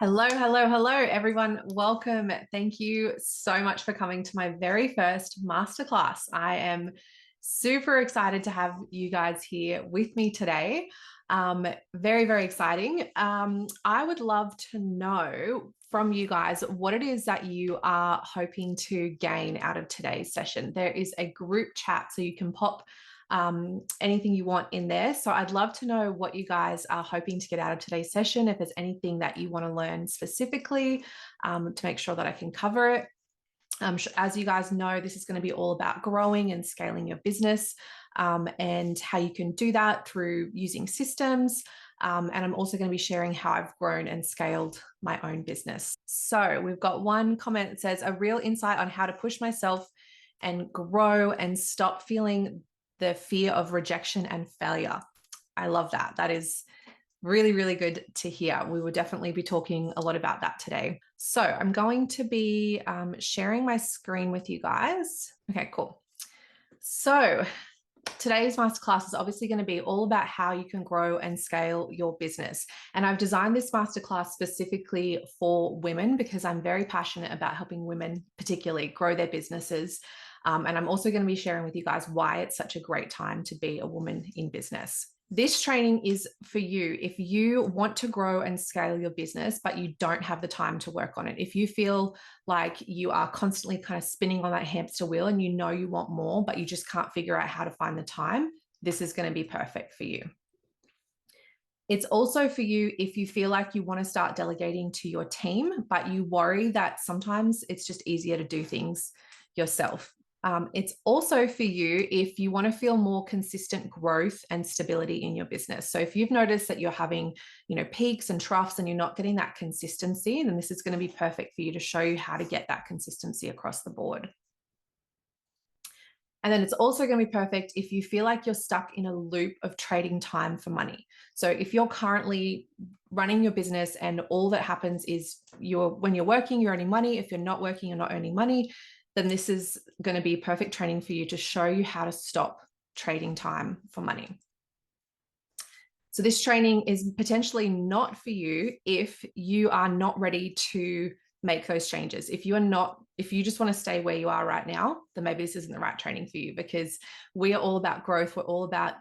Hello, hello, hello, everyone. Welcome. Thank you so much for coming to my very first masterclass. I am super excited to have you guys here with me today. Very, very exciting. I would love to know from you guys what it is that you are hoping to gain out of today's session. There is a group chat, so you can pop anything you want in there. So I'd love to know what you guys are hoping to get out of today's session. If there's anything that you want to learn specifically, to make sure that I can cover it. As you guys know, this is going to be all about growing and scaling your business, and how you can do that through using systems. And I'm also going to be sharing how I've grown and scaled my own business. So we've got one comment that says, a real insight on how to push myself and grow and stop feeling the fear of rejection and failure. I love that. That is really, really good to hear. We will definitely be talking a lot about that today. So I'm going to be sharing my screen with you guys. Okay, cool. So today's masterclass is obviously going to be all about how you can grow and scale your business. And I've designed this masterclass specifically for women because I'm very passionate about helping women particularly grow their businesses. And I'm also going to be sharing with you guys why it's such a great time to be a woman in business. This training is for you if you want to grow and scale your business, but you don't have the time to work on it. If you feel like you are constantly kind of spinning on that hamster wheel and you know you want more, but you just can't figure out how to find the time, this is going to be perfect for you. It's also for you if you feel like you want to start delegating to your team, but you worry that sometimes it's just easier to do things yourself. It's also for you if you want to feel more consistent growth and stability in your business. So if you've noticed that you're having, peaks and troughs and you're not getting that consistency, then this is going to be perfect for you to show you how to get that consistency across the board. And then it's also going to be perfect if you feel like you're stuck in a loop of trading time for money. So if you're currently running your business and all that happens is when you're working, you're earning money. If you're not working, you're not earning money, then this is going to be perfect training for you to show you how to stop trading time for money. So this training is potentially not for you if you are not ready to make those changes. If you just want to stay where you are right now, then maybe this isn't the right training for you, because we are all about growth. We're all about,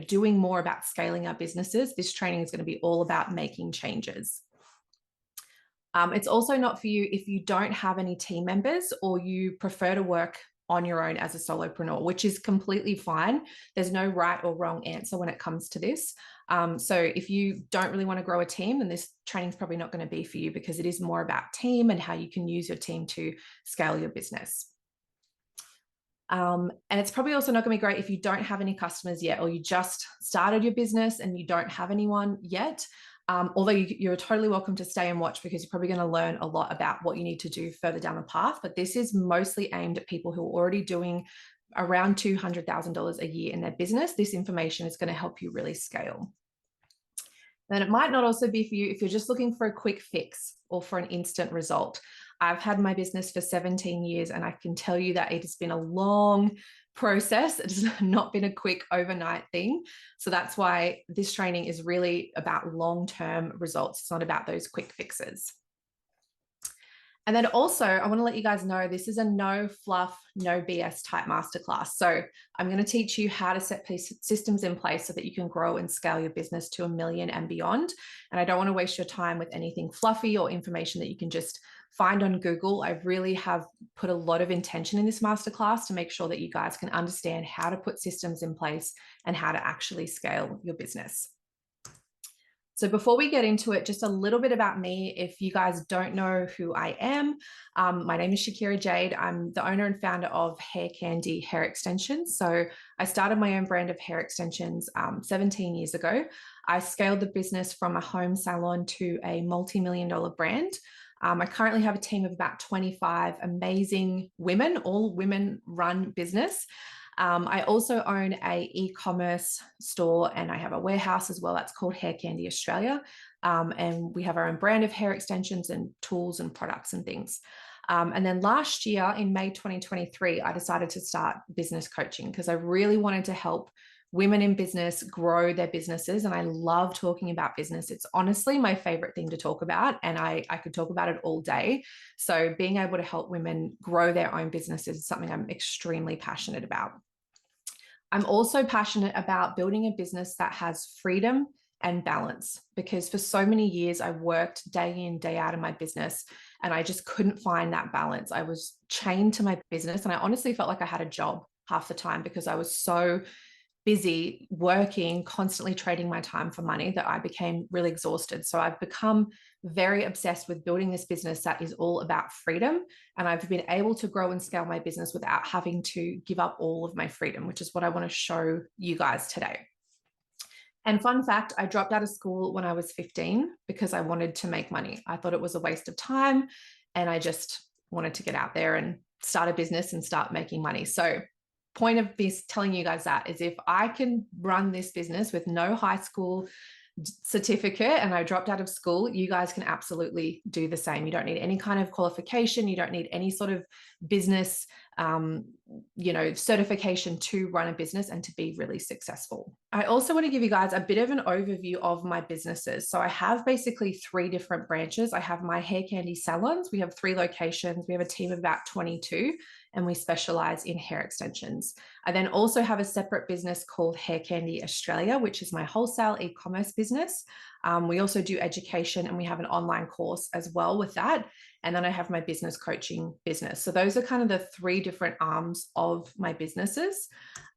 doing more, about scaling our businesses. This training is going to be all about making changes. It's also not for you if you don't have any team members or you prefer to work on your own as a solopreneur, which is completely fine. There's no right or wrong answer when it comes to this. So if you don't really want to grow a team, then this training is probably not going to be for you, because it is more about team and how you can use your team to scale your business. And it's probably also not going to be great if you don't have any customers yet, or you just started your business and you don't have anyone yet. Although you're totally welcome to stay and watch, because you're probably going to learn a lot about what you need to do further down the path. But this is mostly aimed at people who are already doing around $200,000 a year in their business. This information is going to help you really scale. Then it might not also be for you if you're just looking for a quick fix or for an instant result. I've had my business for 17 years and I can tell you that it has been a long process. It has not been a quick overnight thing. So that's why this training is really about long-term results. It's not about those quick fixes. And then also, I want to let you guys know this is a no fluff, no BS type masterclass. So I'm going to teach you how to set systems in place so that you can grow and scale your business to $1 million and beyond. And I don't want to waste your time with anything fluffy or information that you can just find on Google. I really have put a lot of intention in this masterclass to make sure that you guys can understand how to put systems in place and how to actually scale your business. So before we get into it, just a little bit about me. If you guys don't know who I am, my name is Shakira Jade. I'm the owner and founder of Hair Candy Hair Extensions. So I started my own brand of hair extensions 17 years ago. I scaled the business from a home salon to a multi-million-dollar brand. I currently have a team of about 25 amazing women, all women-run business. I also own a e-commerce store and I have a warehouse as well. That's called Hair Candy Australia. And we have our own brand of hair extensions and tools and products and things. And then last year in May 2023, I decided to start business coaching because I really wanted to help women in business grow their businesses. And I love talking about business. It's honestly my favorite thing to talk about. And I could talk about it all day. So being able to help women grow their own businesses is something I'm extremely passionate about. I'm also passionate about building a business that has freedom and balance, because for so many years I worked day in, day out in my business and I just couldn't find that balance. I was chained to my business and I honestly felt like I had a job half the time because I was so busy working, constantly trading my time for money, that I became really exhausted. So I've become very obsessed with building this business that is all about freedom. And I've been able to grow and scale my business without having to give up all of my freedom, which is what I want to show you guys today. And fun fact, I dropped out of school when I was 15 because I wanted to make money. I thought it was a waste of time and I just wanted to get out there and start a business and start making money. So point of this telling you guys that is, if I can run this business with no high school certificate and I dropped out of school, you guys can absolutely do the same. You don't need any kind of qualification. You don't need any sort of business, certification to run a business and to be really successful. I also want to give you guys a bit of an overview of my businesses. So I have basically 3 different branches. I have my hair candy salons. We have 3 locations. We have a team of about 22 and we specialize in hair extensions. I then also have a separate business called Hair Candy Australia, which is my wholesale e-commerce business. We also do education and we have an online course as well with that. And then I have my business coaching business. So those are kind of the 3 different arms of my businesses.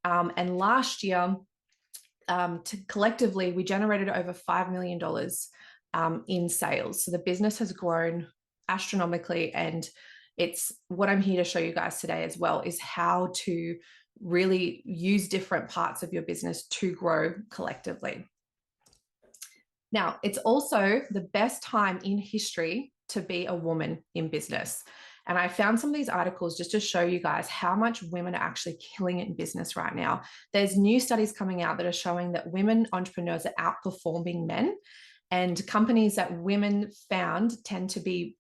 And last year, collectively, we generated over $5 million in sales. So the business has grown astronomically, and it's what I'm here to show you guys today as well, is how to really use different parts of your business to grow collectively. Now, it's also the best time in history to be a woman in business. And I found some of these articles just to show you guys how much women are actually killing it in business right now. There's new studies coming out that are showing that women entrepreneurs are outperforming men, and companies that women found tend to be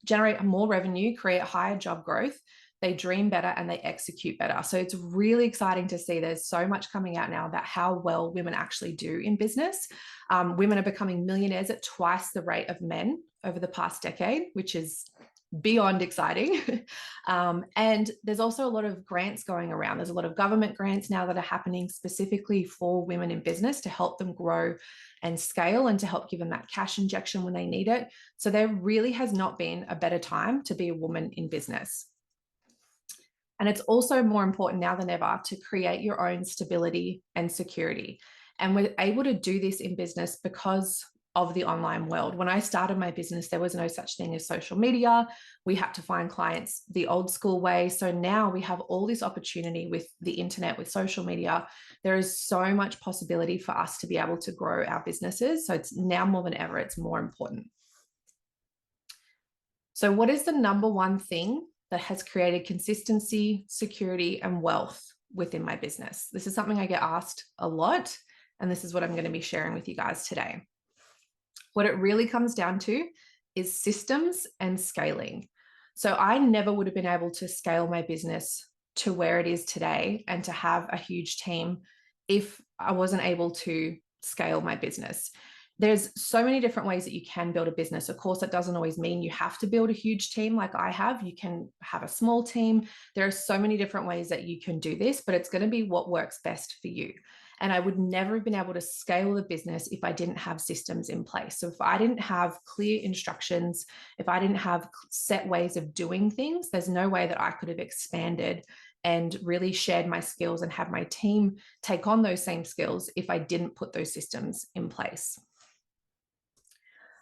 generate more revenue, create higher job growth. They dream better and they execute better. So it's really exciting to see there's so much coming out now about how well women actually do in business. Women are becoming millionaires at twice the rate of men over the past decade, which is beyond exciting. And there's also a lot of grants going around. There's a lot of government grants now that are happening specifically for women in business to help them grow and scale and to help give them that cash injection when they need it. So there really has not been a better time to be a woman in business. And it's also more important now than ever to create your own stability and security. And we're able to do this in business because of the online world. When I started my business, there was no such thing as social media. We had to find clients the old school way. So now we have all this opportunity with the internet, with social media. There is so much possibility for us to be able to grow our businesses. So it's now more than ever, it's more important. So what is the number one thing that has created consistency, security, and wealth within my business? This is something I get asked a lot, and this is what I'm going to be sharing with you guys today. What it really comes down to is systems and scaling. So I never would have been able to scale my business to where it is today and to have a huge team if I wasn't able to scale my business. There's so many different ways that you can build a business. Of course, that doesn't always mean you have to build a huge team like I have. You can have a small team. There are so many different ways that you can do this, but it's going to be what works best for you. And I would never have been able to scale the business if I didn't have systems in place. So if I didn't have clear instructions, if I didn't have set ways of doing things, there's no way that I could have expanded and really shared my skills and have my team take on those same skills if I didn't put those systems in place.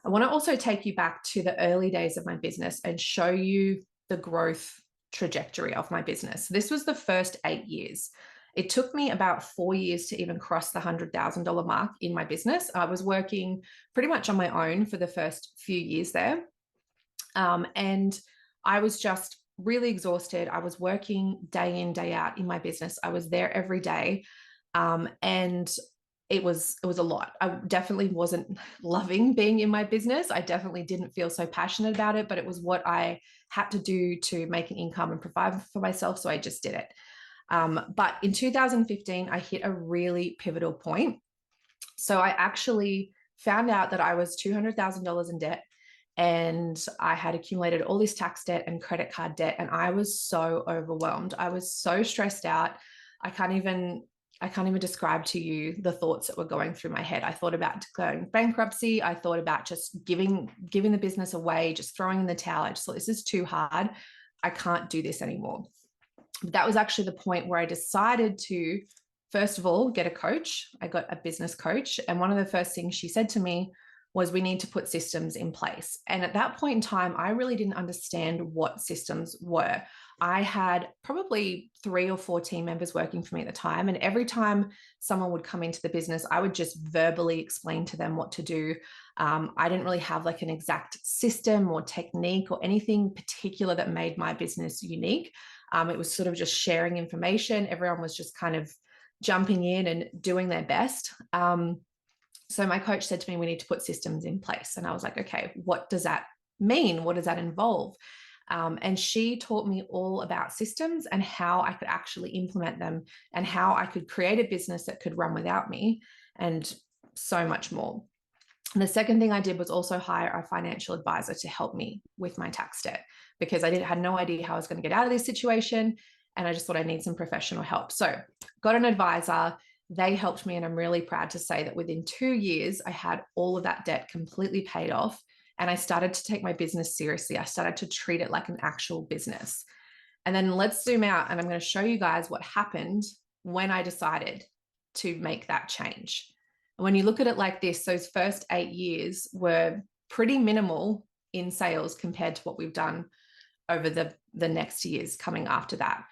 I want to also take you back to the early days of my business and show you the growth trajectory of my business. This was the first 8 years. It took me about 4 years to even cross the $100,000 mark in my business. I was working pretty much on my own for the first few years there. And I was just really exhausted. I was working day in, day out in my business. I was there every day. And it was a lot. I definitely wasn't loving being in my business. I definitely didn't feel so passionate about it, but it was what I had to do to make an income and provide for myself. So I just did it. But in 2015, I hit a really pivotal point. So I actually found out that I was $200,000 in debt, and I had accumulated all this tax debt and credit card debt. And I was so overwhelmed. I was so stressed out. I can't even describe to you the thoughts that were going through my head. I thought about declaring bankruptcy. I thought about just giving the business away, just throwing in the towel. I just thought, this is too hard. I can't do this anymore. But that was actually the point where I decided to, first of all, get a coach. I got a business coach. And one of the first things she said to me was, we need to put systems in place. And at that point in time, I really didn't understand what systems were. I had probably 3 or 4 team members working for me at the time. And every time someone would come into the business, I would just verbally explain to them what to do. I didn't really have like an exact system or technique or anything particular that made my business unique. It was sort of just sharing information. Everyone was just kind of jumping in and doing their best. So my coach said to me, we need to put systems in place. And I was like, okay, what does that mean? What does that involve? And she taught me all about systems and how I could actually implement them and how I could create a business that could run without me, and so much more. And the second thing I did was also hire a financial advisor to help me with my tax debt, because I had no idea how I was going to get out of this situation. And I just thought I need some professional help. So got an advisor. They helped me. And I'm really proud to say that within 2 years, I had all of that debt completely paid off. And I started to take my business seriously. I started to treat it like an actual business. And then let's zoom out, and I'm going to show you guys what happened when I decided to make that change. And when you look at it like this, those first 8 years were pretty minimal in sales compared to what we've done over the next years coming after that.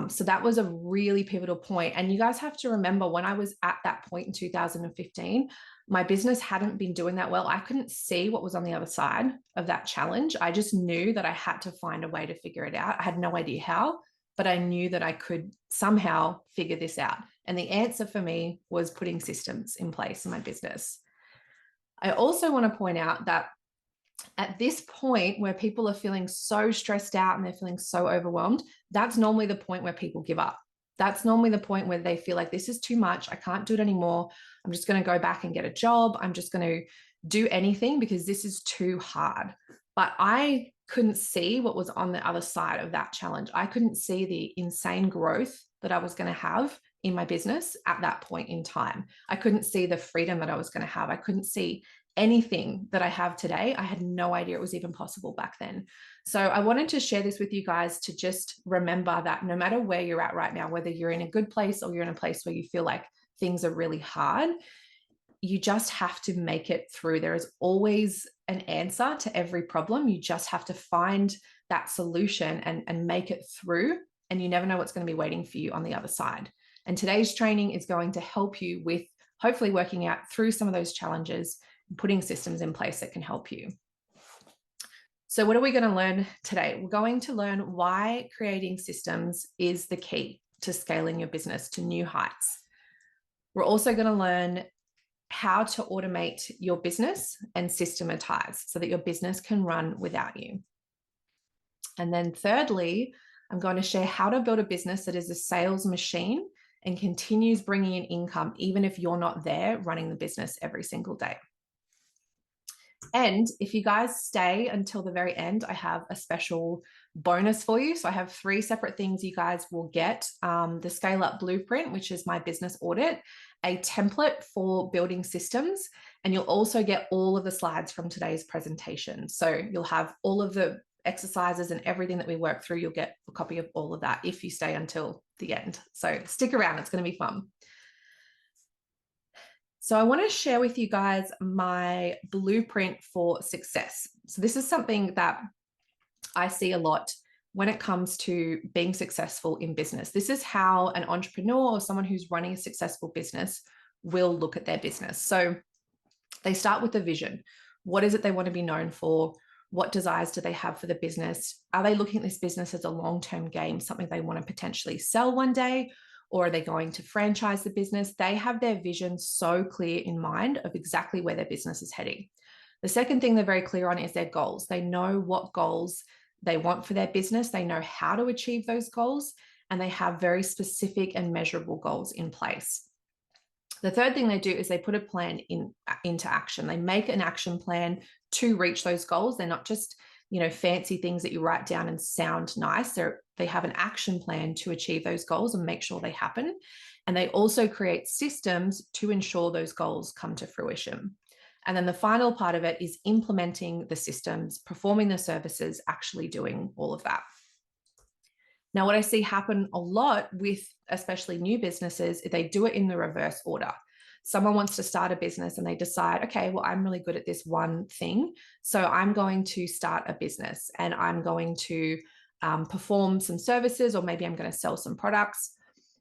So that was a really pivotal point. And you guys have to remember, when I was at that point in 2015, my business hadn't been doing that well. I couldn't see what was on the other side of that challenge. I just knew that I had to find a way to figure it out. I had no idea how, but I knew that I could somehow figure this out. And the answer for me was putting systems in place in my business. I also want to point out that at this point where people are feeling so stressed out and they're feeling so overwhelmed, that's normally the point where people give up. That's normally the point where they feel like, this is too much. I can't do it anymore. I'm just going to go back and get a job. I'm just going to do anything because this is too hard. But I couldn't see what was on the other side of that challenge. I couldn't see the insane growth that I was going to have in my business at that point in time. I couldn't see the freedom that I was going to have. I couldn't see anything that I have today. I had no idea it was even possible back then. So I wanted to share this with you guys to just remember that no matter where you're at right now, whether you're in a good place or you're in a place where you feel like things are really hard, you just have to make it through. There is always an answer to every problem. You just have to find that solution and make it through. And you never know what's going to be waiting for you on the other side. And today's training is going to help you with hopefully working out through some of those challenges, putting systems in place that can help you. So what are we going to learn today? We're going to learn why creating systems is the key to scaling your business to new heights. We're also going to learn how to automate your business and systematize so that your business can run without you. And then thirdly, I'm going to share how to build a business that is a sales machine and continues bringing in income, even if you're not there running the business every single day. And if you guys stay until the very end, I have a special bonus for you. So I have 3 separate things you guys will get. The Scale Up Blueprint, which is my business audit, a template for building systems, and you'll also get all of the slides from today's presentation. So you'll have all of the exercises and everything that we work through. You'll get a copy of all of that if you stay until the end. So stick around, it's going to be fun. So I want to share with you guys my blueprint for success. So this is something that I see a lot when it comes to being successful in business. This is how an entrepreneur or someone who's running a successful business will look at their business. So they start with the vision. What is it they want to be known for? What desires do they have for the business? Are they looking at this business as a long-term game, something they want to potentially sell one day? Or are they going to franchise the business? They have their vision so clear in mind of exactly where their business is heading. The second thing they're very clear on is their goals. They know what goals they want for their business. They know how to achieve those goals. and they have very specific and measurable goals in place. The third thing they do is they put a plan into action. They make an action plan to reach those goals. They're not just, fancy things that you write down and sound nice. They have an action plan to achieve those goals and make sure they happen. And they also create systems to ensure those goals come to fruition. And then the final part of it is implementing the systems, performing the services, actually doing all of that. Now, what I see happen a lot with especially new businesses is they do it in the reverse order. Someone wants to start a business and they decide, okay, well, I'm really good at this one thing, so I'm going to start a business and I'm going to perform some services, or maybe I'm going to sell some products.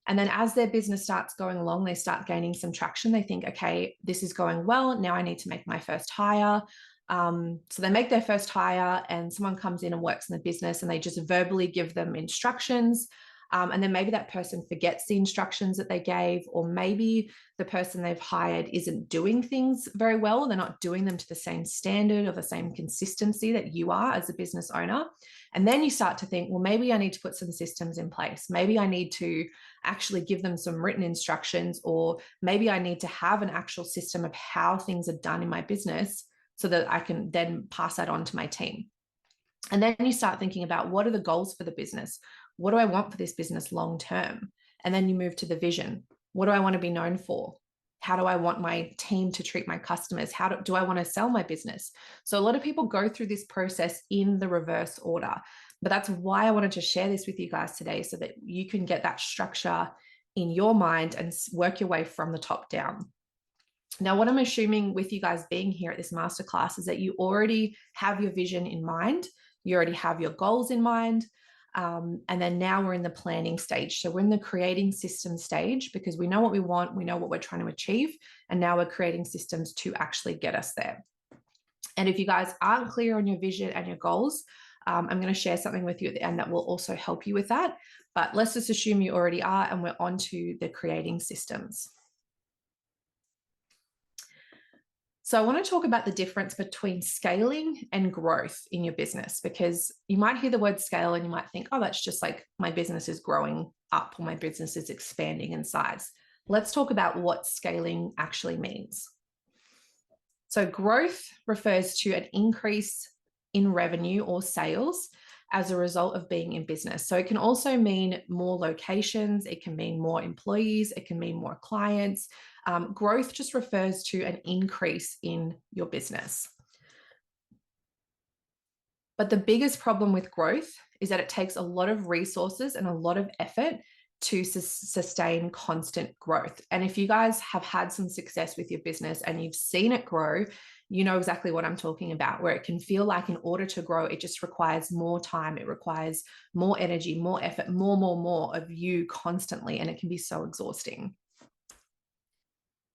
And then as their business starts going along, they start gaining some traction. They think, okay, this is going well. Now I need to make my first hire. So they make their first hire and someone comes in and works in the business and they just verbally give them instructions. And then maybe that person forgets the instructions that they gave, or maybe the person they've hired isn't doing things very well. They're not doing them to the same standard or the same consistency that you are as a business owner. And then you start to think, well, maybe I need to put some systems in place. Maybe I need to actually give them some written instructions, or maybe I need to have an actual system of how things are done in my business so that I can then pass that on to my team. And then you start thinking about, what are the goals for the business? What do I want for this business long term? And then you move to the vision. What do I want to be known for? How do I want my team to treat my customers? How do I want to sell my business? So a lot of people go through this process in the reverse order, but that's why I wanted to share this with you guys today, so that you can get that structure in your mind and work your way from the top down. Now, what I'm assuming with you guys being here at this masterclass is that you already have your vision in mind. You already have your goals in mind. And then now we're in the planning stage. So we're in the creating system stage, because we know what we want, we know what we're trying to achieve, and now we're creating systems to actually get us there. And if you guys aren't clear on your vision and your goals, I'm going to share something with you at the end that will also help you with that. But let's just assume you already are, and we're on to the creating systems. So I want to talk about the difference between scaling and growth in your business, because you might hear the word scale and you might think, oh, that's just like my business is growing up or my business is expanding in size. Let's talk about what scaling actually means. So growth refers to an increase in revenue or sales as a result of being in business. So it can also mean more locations, it can mean more employees, it can mean more clients. Growth just refers to an increase in your business. But the biggest problem with growth is that it takes a lot of resources and a lot of effort to sustain constant growth. And if you guys have had some success with your business and you've seen it grow, you know exactly what I'm talking about, where it can feel like in order to grow, it just requires more time. It requires more energy, more effort, more of you constantly. And it can be so exhausting.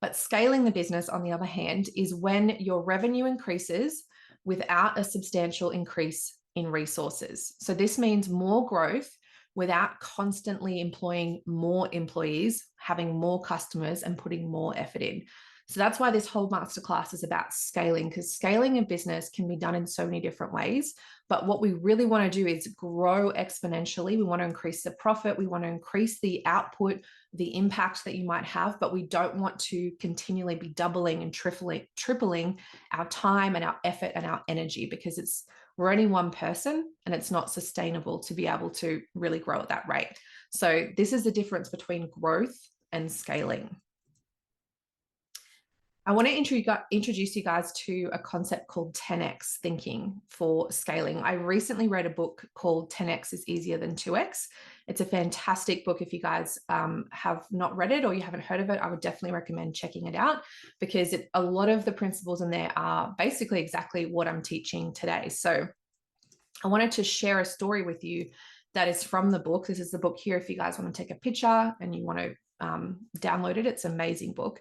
But scaling the business, on the other hand, is when your revenue increases without a substantial increase in resources. So this means more growth without constantly employing more employees, having more customers, and putting more effort in. So that's why this whole masterclass is about scaling, because scaling a business can be done in so many different ways. But what we really want to do is grow exponentially. We want to increase the profit. We want to increase the output, the impact that you might have, but we don't want to continually be doubling and tripling our time and our effort and our energy, because we're only one person and it's not sustainable to be able to really grow at that rate. So this is the difference between growth and scaling. I want to introduce you guys to a concept called 10x thinking for scaling. I recently read a book called 10x is Easier Than 2x. It's a fantastic book. If you guys have not read it or you haven't heard of it, I would definitely recommend checking it out, because a lot of the principles in there are basically exactly what I'm teaching today. So I wanted to share a story with you that is from the book. This is the book here. If you guys want to take a picture and you want to download it, it's an amazing book.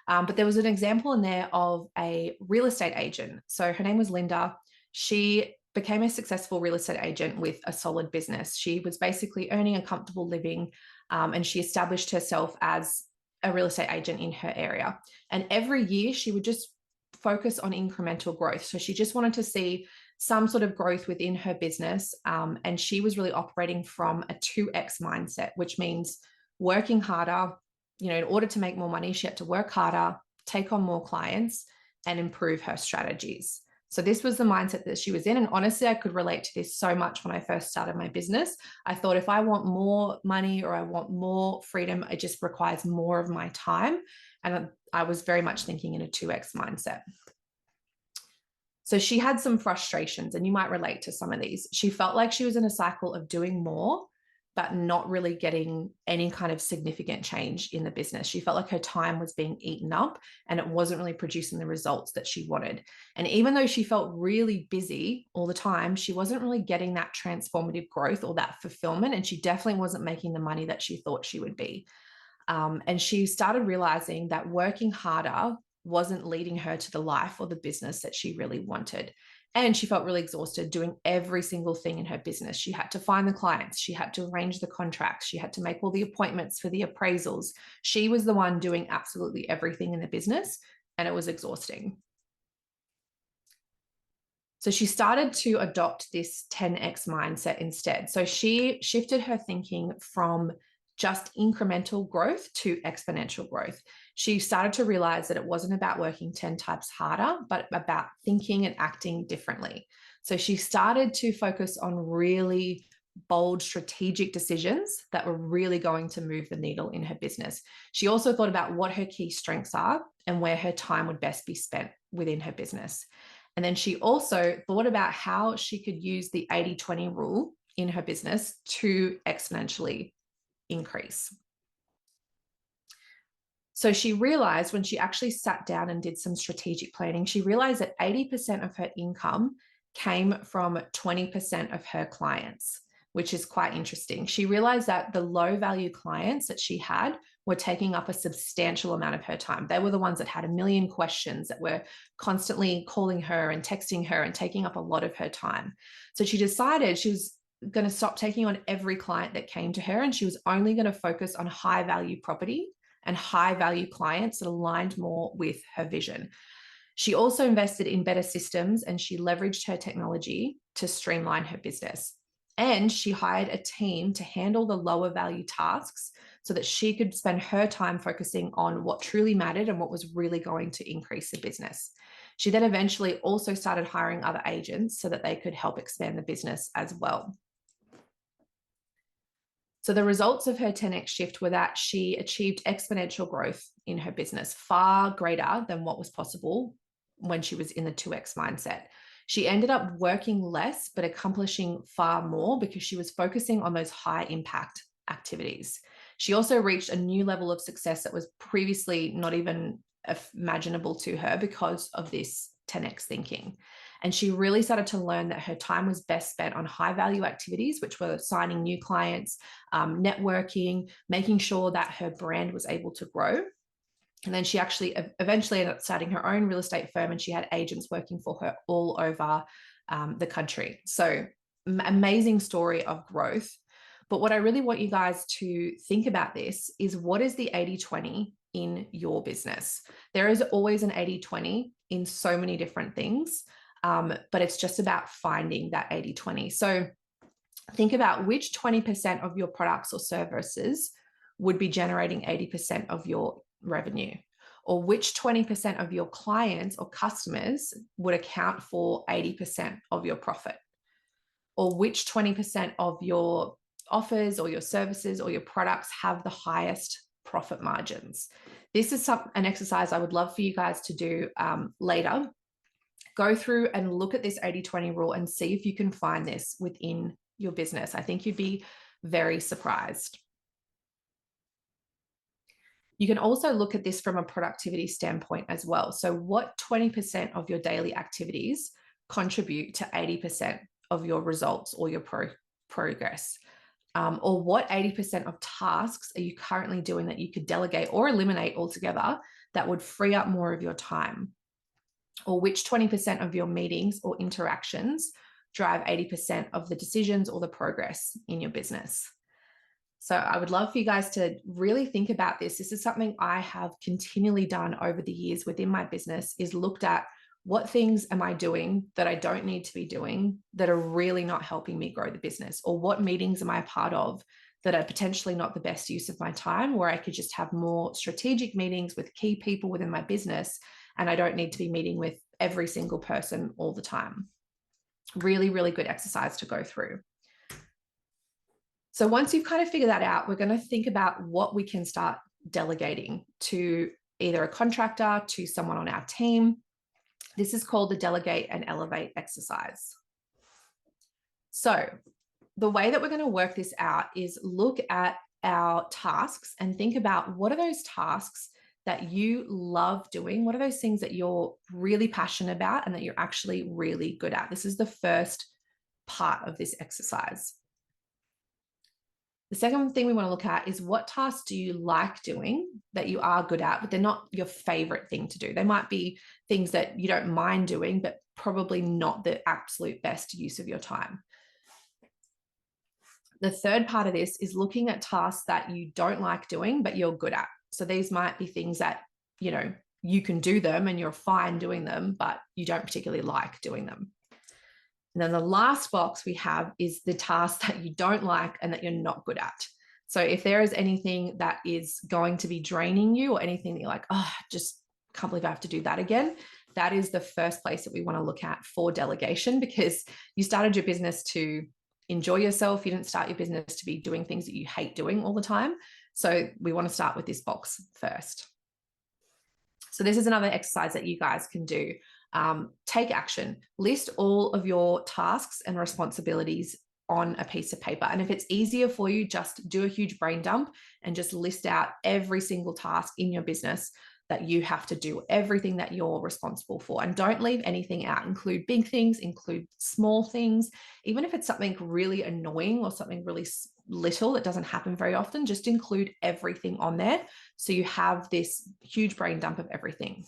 But there was an example in there of a real estate agent. So her name was Linda. She became a successful real estate agent with a solid business. She was basically earning a comfortable living, and she established herself as a real estate agent in her area. And every year she would just focus on incremental growth. So she just wanted to see some sort of growth within her business. And she was really operating from a 2x mindset, which means working harder. In order to make more money, she had to work harder, take on more clients, and improve her strategies. So this was the mindset that she was in. And honestly, I could relate to this so much when I first started my business. I thought if I want more money or I want more freedom, it just requires more of my time. And I was very much thinking in a 2x mindset. So she had some frustrations, and you might relate to some of these. She felt like she was in a cycle of doing more, but not really getting any kind of significant change in the business. She felt like her time was being eaten up and it wasn't really producing the results that she wanted. And even though she felt really busy all the time, she wasn't really getting that transformative growth or that fulfillment. And she definitely wasn't making the money that she thought she would be. And she started realizing that working harder wasn't leading her to the life or the business that she really wanted. And she felt really exhausted doing every single thing in her business. She had to find the clients. She had to arrange the contracts. She had to make all the appointments for the appraisals. She was the one doing absolutely everything in the business, and it was exhausting. So she started to adopt this 10x mindset instead. So she shifted her thinking from just incremental growth to exponential growth. She started to realize that it wasn't about working 10 times harder, but about thinking and acting differently. So she started to focus on really bold strategic decisions that were really going to move the needle in her business. She also thought about what her key strengths are and where her time would best be spent within her business. And then she also thought about how she could use the 80-20 rule in her business to exponentially increase. So she realized when she actually sat down and did some strategic planning, she realized that 80% of her income came from 20% of her clients, which is quite interesting. She realized that the low value clients that she had were taking up a substantial amount of her time. They were the ones that had a million questions, that were constantly calling her and texting her and taking up a lot of her time. So she decided she was going to stop taking on every client that came to her, and she was only going to focus on high value property and high value clients that aligned more with her vision. She also invested in better systems, and she leveraged her technology to streamline her business. And she hired a team to handle the lower value tasks so that she could spend her time focusing on what truly mattered and what was really going to increase the business. She then eventually also started hiring other agents so that they could help expand the business as well. So the results of her 10x shift were that she achieved exponential growth in her business, far greater than what was possible when she was in the 2x mindset. She ended up working less, but accomplishing far more because she was focusing on those high impact activities. She also reached a new level of success that was previously not even imaginable to her because of this 10x thinking. And she really started to learn that her time was best spent on high value activities, which were signing new clients, networking, making sure that her brand was able to grow. And then she actually eventually ended up starting her own real estate firm, and she had agents working for her all over the country. So amazing story of growth. But what I really want you guys to think about this is, what is the 80-20 in your business? There is always an 80-20 in so many different things. But it's just about finding that 80-20. So think about which 20% of your products or services would be generating 80% of your revenue, or which 20% of your clients or customers would account for 80% of your profit, or which 20% of your offers or your services or your products have the highest profit margins. This is an exercise I would love for you guys to do later. Go through and look at this 80-20 rule and see if you can find this within your business. I think you'd be very surprised. You can also look at this from a productivity standpoint as well. So what 20% of your daily activities contribute to 80% of your results or your progress? Or what 80% of tasks are you currently doing that you could delegate or eliminate altogether that would free up more of your time? Or which 20% of your meetings or interactions drive 80% of the decisions or the progress in your business? So I would love for you guys to really think about this. This is something I have continually done over the years within my business, is looked at what things am I doing that I don't need to be doing that are really not helping me grow the business? Or what meetings am I a part of that are potentially not the best use of my time, where I could just have more strategic meetings with key people within my business, and I don't need to be meeting with every single person all the time. Really, really good exercise to go through. So once you've kind of figured that out, we're going to think about what we can start delegating to either a contractor, to someone on our team. This is called the delegate and elevate exercise. So the way that we're going to work this out is look at our tasks and think about, what are those tasks that you love doing? What are those things that you're really passionate about and that you're actually really good at? This is the first part of this exercise. The second thing we want to look at is, what tasks do you like doing that you are good at, but they're not your favorite thing to do? They might be things that you don't mind doing, but probably not the absolute best use of your time. The third part of this is looking at tasks that you don't like doing, but you're good at. So these might be things that, you can do them and you're fine doing them, but you don't particularly like doing them. And then the last box we have is the tasks that you don't like and that you're not good at. So if there is anything that is going to be draining you, or anything that you're like, oh, I just can't believe I have to do that again, that is the first place that we want to look at for delegation, because you started your business to enjoy yourself. You didn't start your business to be doing things that you hate doing all the time. So we want to start with this box first. So this is another exercise that you guys can do. Take action. List all of your tasks and responsibilities on a piece of paper. And if it's easier for you, just do a huge brain dump and just list out every single task in your business that you have to do, everything that you're responsible for. And don't leave anything out. Include big things, include small things. Even if it's something really annoying or something really little that doesn't happen very often, just include everything on there, so you have this huge brain dump of everything.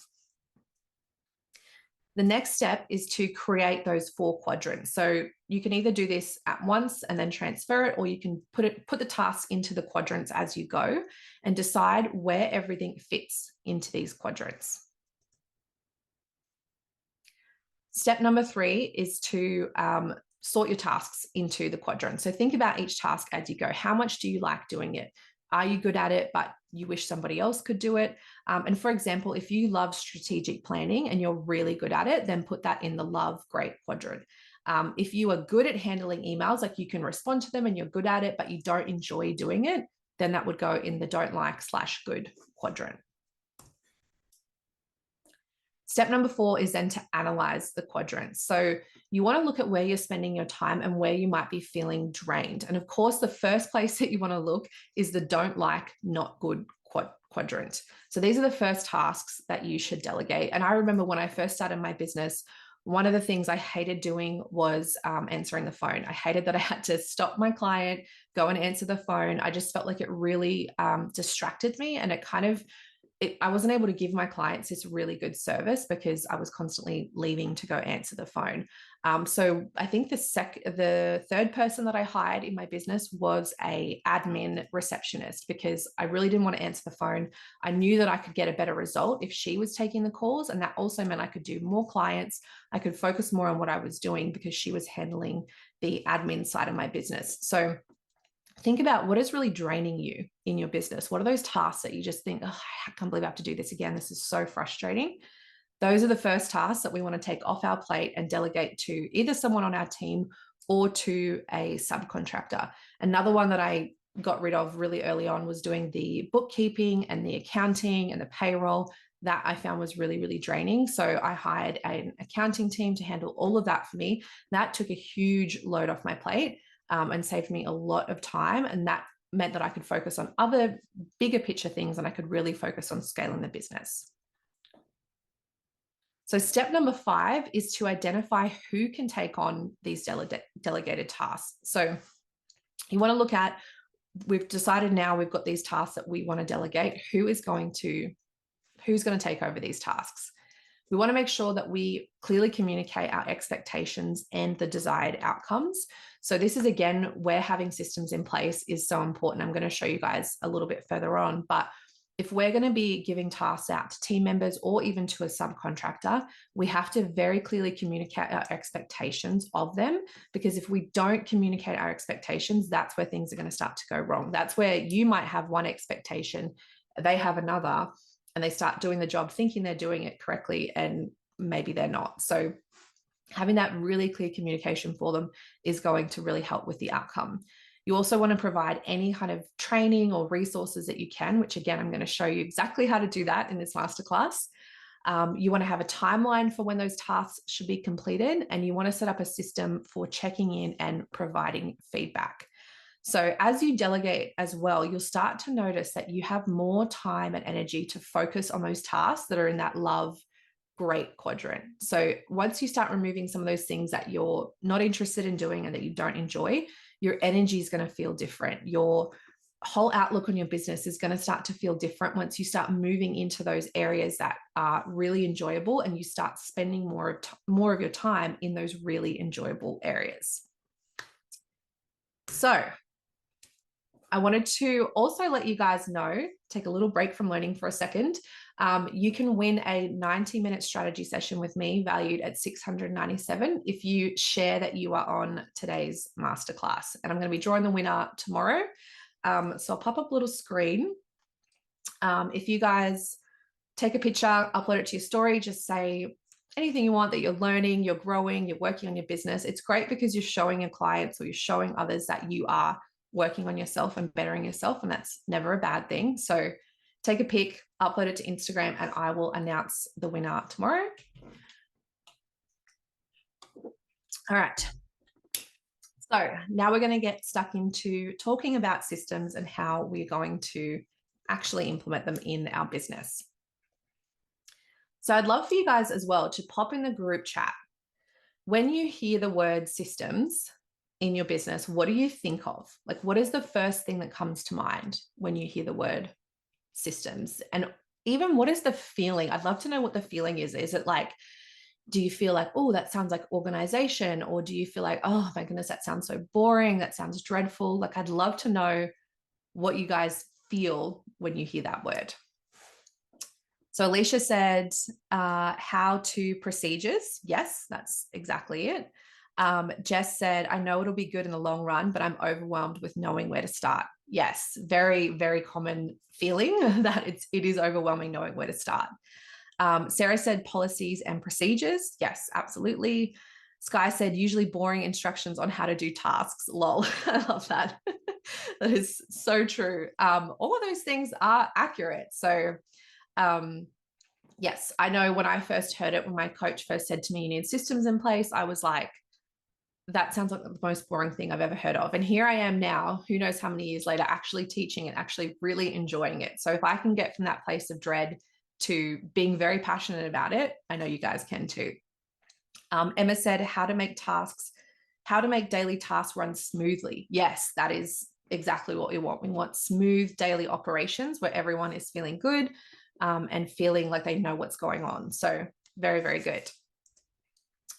The next step is to create those 4 quadrants. So you can either do this at once and then transfer it, or you can put the tasks into the quadrants as you go and decide where everything fits into these quadrants. Step number 3 is to sort your tasks into the quadrants. So think about each task as you go. How much do you like doing it? Are you good at it, but you wish somebody else could do it? And for example, if you love strategic planning and you're really good at it, then put that in the love great quadrant. If you are good at handling emails, like you can respond to them and you're good at it, but you don't enjoy doing it, then that would go in the don't like / good quadrant. Step number 4 is then to analyze the quadrants. So you want to look at where you're spending your time and where you might be feeling drained. And of course, the first place that you want to look is the don't like, not good quadrant. So these are the first tasks that you should delegate. And I remember when I first started my business, one of the things I hated doing was answering the phone. I hated that I had to stop my client, go and answer the phone. I just felt like it really distracted me, and I wasn't able to give my clients this really good service because I was constantly leaving to go answer the phone. So I think the third person that I hired in my business was an admin receptionist, because I really didn't want to answer the phone. I knew that I could get a better result if she was taking the calls. And that also meant I could do more clients. I could focus more on what I was doing because she was handling the admin side of my business. So think about what is really draining you in your business. What are those tasks that you just think, oh, I can't believe I have to do this again. This is so frustrating. Those are the first tasks that we want to take off our plate and delegate to either someone on our team or to a subcontractor. Another one that I got rid of really early on was doing the bookkeeping and the accounting and the payroll. That I found was really, really draining. So I hired an accounting team to handle all of that for me. That took a huge load off my plate. And saved me a lot of time. And that meant that I could focus on other bigger picture things, and I could really focus on scaling the business. So step number 5 is to identify who can take on these delegated tasks. So you want to look at, we've decided now we've got these tasks that we want to delegate. Who's going to take over these tasks? We want to make sure that we clearly communicate our expectations and the desired outcomes. So this is, again, where having systems in place is so important. I'm going to show you guys a little bit further on, but if we're going to be giving tasks out to team members or even to a subcontractor, we have to very clearly communicate our expectations of them, because if we don't communicate our expectations, that's where things are going to start to go wrong. That's where you might have one expectation, they have another, and they start doing the job thinking they're doing it correctly, and maybe they're not. So having that really clear communication for them is going to really help with the outcome. You also want to provide any kind of training or resources that you can, which again, I'm going to show you exactly how to do that in this masterclass. You want to have a timeline for when those tasks should be completed, and you want to set up a system for checking in and providing feedback. So as you delegate as well, you'll start to notice that you have more time and energy to focus on those tasks that are in that love, great quadrant. So once you start removing some of those things that you're not interested in doing and that you don't enjoy, your energy is going to feel different. Your whole outlook on your business is going to start to feel different once you start moving into those areas that are really enjoyable, and you start spending more of your time in those really enjoyable areas. So I wanted to also let you guys know, take a little break from learning for a second. You can win a 90-minute strategy session with me valued at $697 if you share that you are on today's masterclass. And I'm going to be drawing the winner tomorrow. So I'll pop up a little screen. If you guys take a picture, upload it to your story, just say anything you want that you're learning, you're growing, you're working on your business. It's great because you're showing your clients or you're showing others that you are working on yourself and bettering yourself, and that's never a bad thing. So take a pic, upload it to Instagram, and I will announce the winner tomorrow. All right. So now we're going to get stuck into talking about systems and how we're going to actually implement them in our business. So I'd love for you guys as well to pop in the group chat. When you hear the word systems in your business, what do you think of? Like, what is the first thing that comes to mind when you hear the word systems? And even what is the feeling? I'd love to know what the feeling is. Is it like, do you feel like, oh, that sounds like organization? Or do you feel like, oh my goodness, that sounds so boring, that sounds dreadful? Like, I'd love to know what you guys feel when you hear that word. So Alicia said, how to procedures. Yes, that's exactly it. Jess said, I know it'll be good in the long run, but I'm overwhelmed with knowing where to start. Yes, very, very common feeling that it is overwhelming knowing where to start. Sarah said policies and procedures. Yes, absolutely. Sky said usually boring instructions on how to do tasks. Lol. I love that. That is so true. All of those things are accurate. So yes, I know when I first heard it, when my coach first said to me, you need systems in place, I was like, that sounds like the most boring thing I've ever heard of. And here I am now, who knows how many years later, actually teaching it, actually really enjoying it. So if I can get from that place of dread to being very passionate about it, I know you guys can too. Emma said, how to make daily tasks run smoothly. Yes, that is exactly what we want. We want smooth daily operations where everyone is feeling good and feeling like they know what's going on. So very, very good.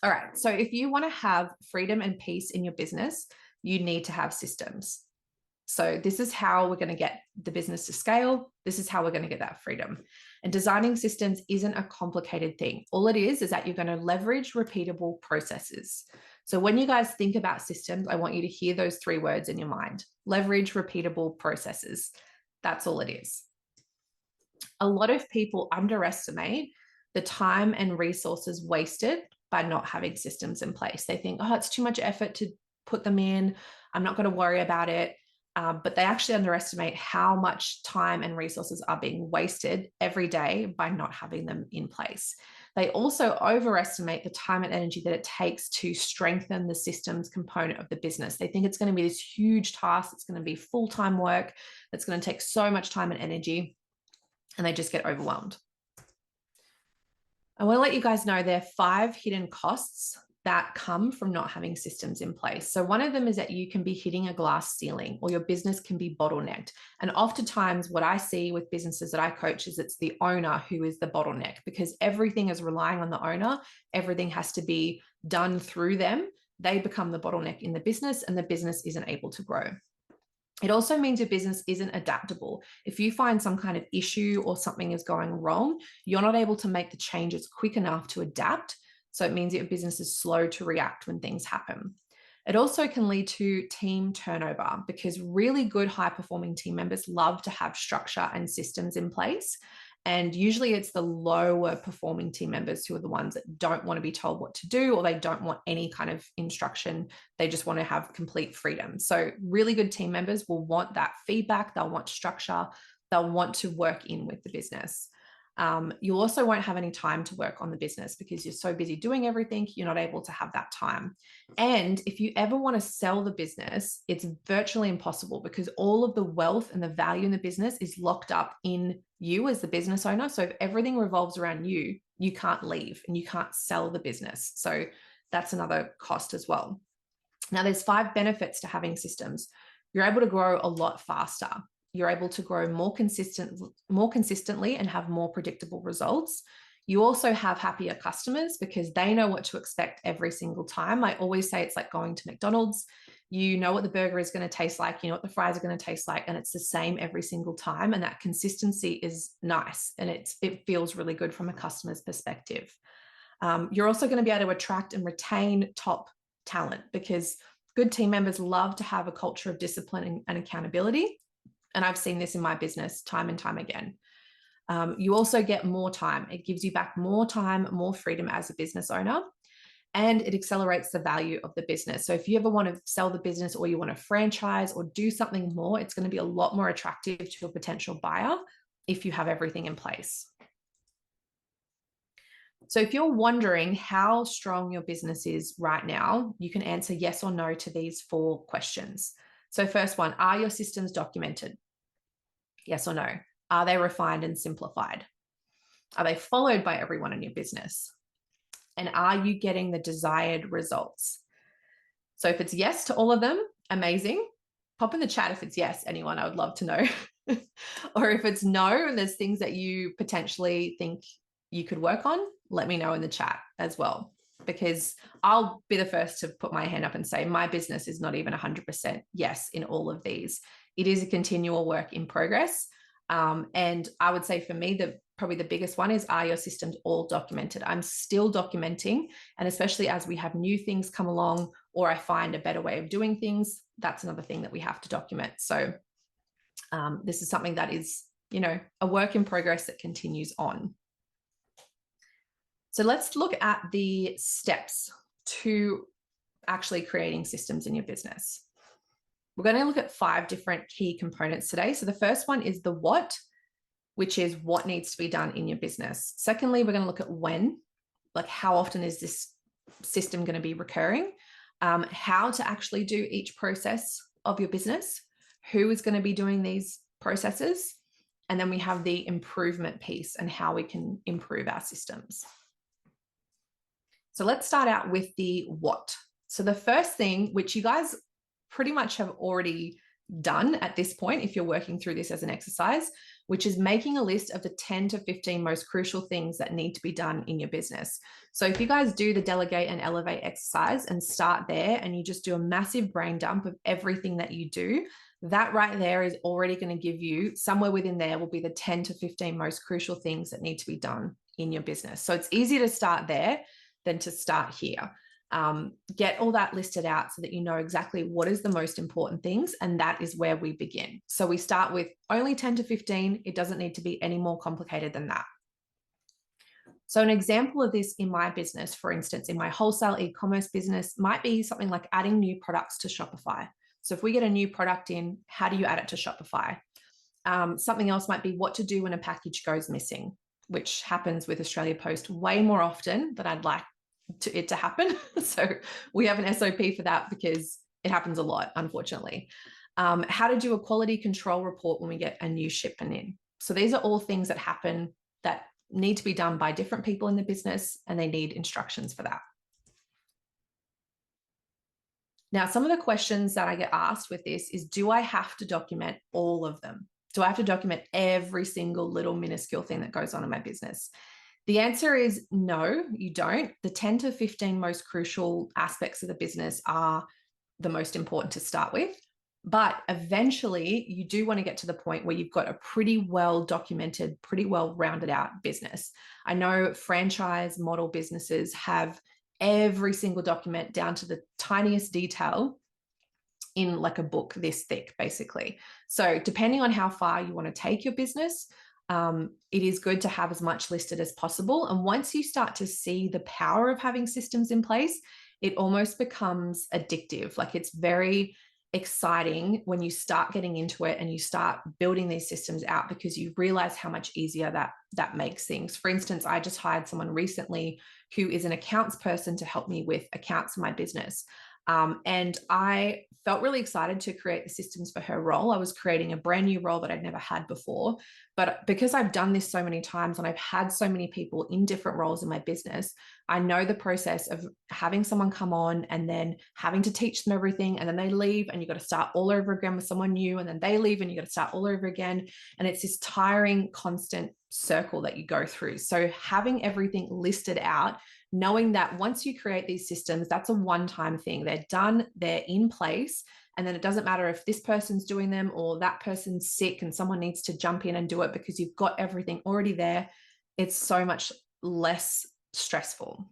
All right. So if you want to have freedom and peace in your business, you need to have systems. So this is how we're going to get the business to scale. This is how we're going to get that freedom. And designing systems isn't a complicated thing. All it is that you're going to leverage repeatable processes. So when you guys think about systems, I want you to hear those three words in your mind: leverage repeatable processes. That's all it is. A lot of people underestimate the time and resources wasted by not having systems in place. They think, oh, it's too much effort to put them in, I'm not going to worry about it. But they actually underestimate how much time and resources are being wasted every day by not having them in place. They also overestimate the time and energy that it takes to strengthen the systems component of the business. They think it's going to be this huge task, it's going to be full-time work, that's going to take so much time and energy, and they just get overwhelmed. I want to let you guys know there are 5 hidden costs that come from not having systems in place. So one of them is that you can be hitting a glass ceiling, or your business can be bottlenecked. And oftentimes what I see with businesses that I coach is it's the owner who is the bottleneck, because everything is relying on the owner. Everything has to be done through them. They become the bottleneck in the business, and the business isn't able to grow. It also means your business isn't adaptable. If you find some kind of issue or something is going wrong, you're not able to make the changes quick enough to adapt. So it means that your business is slow to react when things happen. It also can lead to team turnover because really good high performing team members love to have structure and systems in place. And usually it's the lower performing team members who are the ones that don't want to be told what to do, or they don't want any kind of instruction. They just want to have complete freedom. So really good team members will want that feedback. They'll want structure. They'll want to work in with the business. You also won't have any time to work on the business because you're so busy doing everything, you're not able to have that time. And if you ever want to sell the business, it's virtually impossible because all of the wealth and the value in the business is locked up in you as the business owner. So if everything revolves around you, you can't leave and you can't sell the business. So that's another cost as well. Now, there's 5 benefits to having systems. You're able to grow a lot faster. You're able to grow more consistently and have more predictable results. You also have happier customers because they know what to expect every single time. I always say it's like going to McDonald's. You know what the burger is going to taste like, you know what the fries are going to taste like, and it's the same every single time. And that consistency is nice and it feels really good from a customer's perspective. You're also going to be able to attract and retain top talent because good team members love to have a culture of discipline and accountability. And I've seen this in my business time and time again. You also get more time. It gives you back more time, more freedom as a business owner, and it accelerates the value of the business. So if you ever want to sell the business or you want to franchise or do something more, it's going to be a lot more attractive to a potential buyer if you have everything in place. So if you're wondering how strong your business is right now, you can answer yes or no to these 4 questions. So first one, are your systems documented? Yes or no? Are they refined and simplified? Are they followed by everyone in your business? And are you getting the desired results? So if it's yes to all of them, amazing. Pop in the chat if it's yes, anyone, I would love to know. Or if it's no, and there's things that you potentially think you could work on, let me know in the chat as well, because I'll be the first to put my hand up and say my business is not even 100% yes in all of these. It is a continual work in progress. And I would say for me, probably the biggest one is, are your systems all documented? I'm still documenting. And especially as we have new things come along, or I find a better way of doing things, that's another thing that we have to document. So this is something that is, a work in progress that continues on. So let's look at the steps to actually creating systems in your business. We're going to look at 5 different key components today. So the first one is the what, which is what needs to be done in your business. Secondly, we're going to look at when, like how often is this system going to be recurring, how to actually do each process of your business, who is going to be doing these processes, and then we have the improvement piece and how we can improve our systems. So let's start out with the what. So the first thing, which you guys pretty much have already done at this point, if you're working through this as an exercise, which is making a list of the 10 to 15 most crucial things that need to be done in your business. So if you guys do the delegate and elevate exercise and start there, and you just do a massive brain dump of everything that you do, that right there is already going to give you, somewhere within there will be the 10 to 15 most crucial things that need to be done in your business. So it's easier to start there than to start here. Get all that listed out so that you know exactly what is the most important things, and that is where we begin. So we start with only 10 to 15. It doesn't need to be any more complicated than that. So an example of this in my business, for instance, in my wholesale e-commerce business, might be something like adding new products to Shopify. So if we get a new product in, how do you add it to Shopify? Something else might be what to do when a package goes missing, which happens with Australia Post way more often than I'd like it to happen. So we have an SOP for that because it happens a lot, unfortunately. How to do a quality control report when we get a new shipment in. So these are all things that happen that need to be done by different people in the business, and they need instructions for that. Now, some of the questions that I get asked with this is, do I have to document all of them? Do I have to document every single little minuscule thing that goes on in my business? The answer is no, you don't. The 10 to 15 most crucial aspects of the business are the most important to start with. But eventually you do want to get to the point where you've got a pretty well documented, pretty well rounded out business. I know franchise model businesses have every single document down to the tiniest detail in like a book this thick, basically. So depending on how far you want to take your business, it is good to have as much listed as possible. And once you start to see the power of having systems in place, it almost becomes addictive. Like it's very exciting when you start getting into it and you start building these systems out, because you realize how much easier that makes things. For instance, I just hired someone recently who is an accounts person to help me with accounts in my business. And I felt really excited to create the systems for her role. I was creating a brand new role that I'd never had before. But because I've done this so many times and I've had so many people in different roles in my business, I know the process of having someone come on and then having to teach them everything, and then they leave and you've got to start all over again with someone new, and then they leave and you've got to start all over again. And it's this tiring, constant circle that you go through. So having everything listed out, knowing that once you create these systems, that's a one-time thing. They're done, they're in place. And then it doesn't matter if this person's doing them or that person's sick and someone needs to jump in and do it, because you've got everything already there. It's so much less stressful.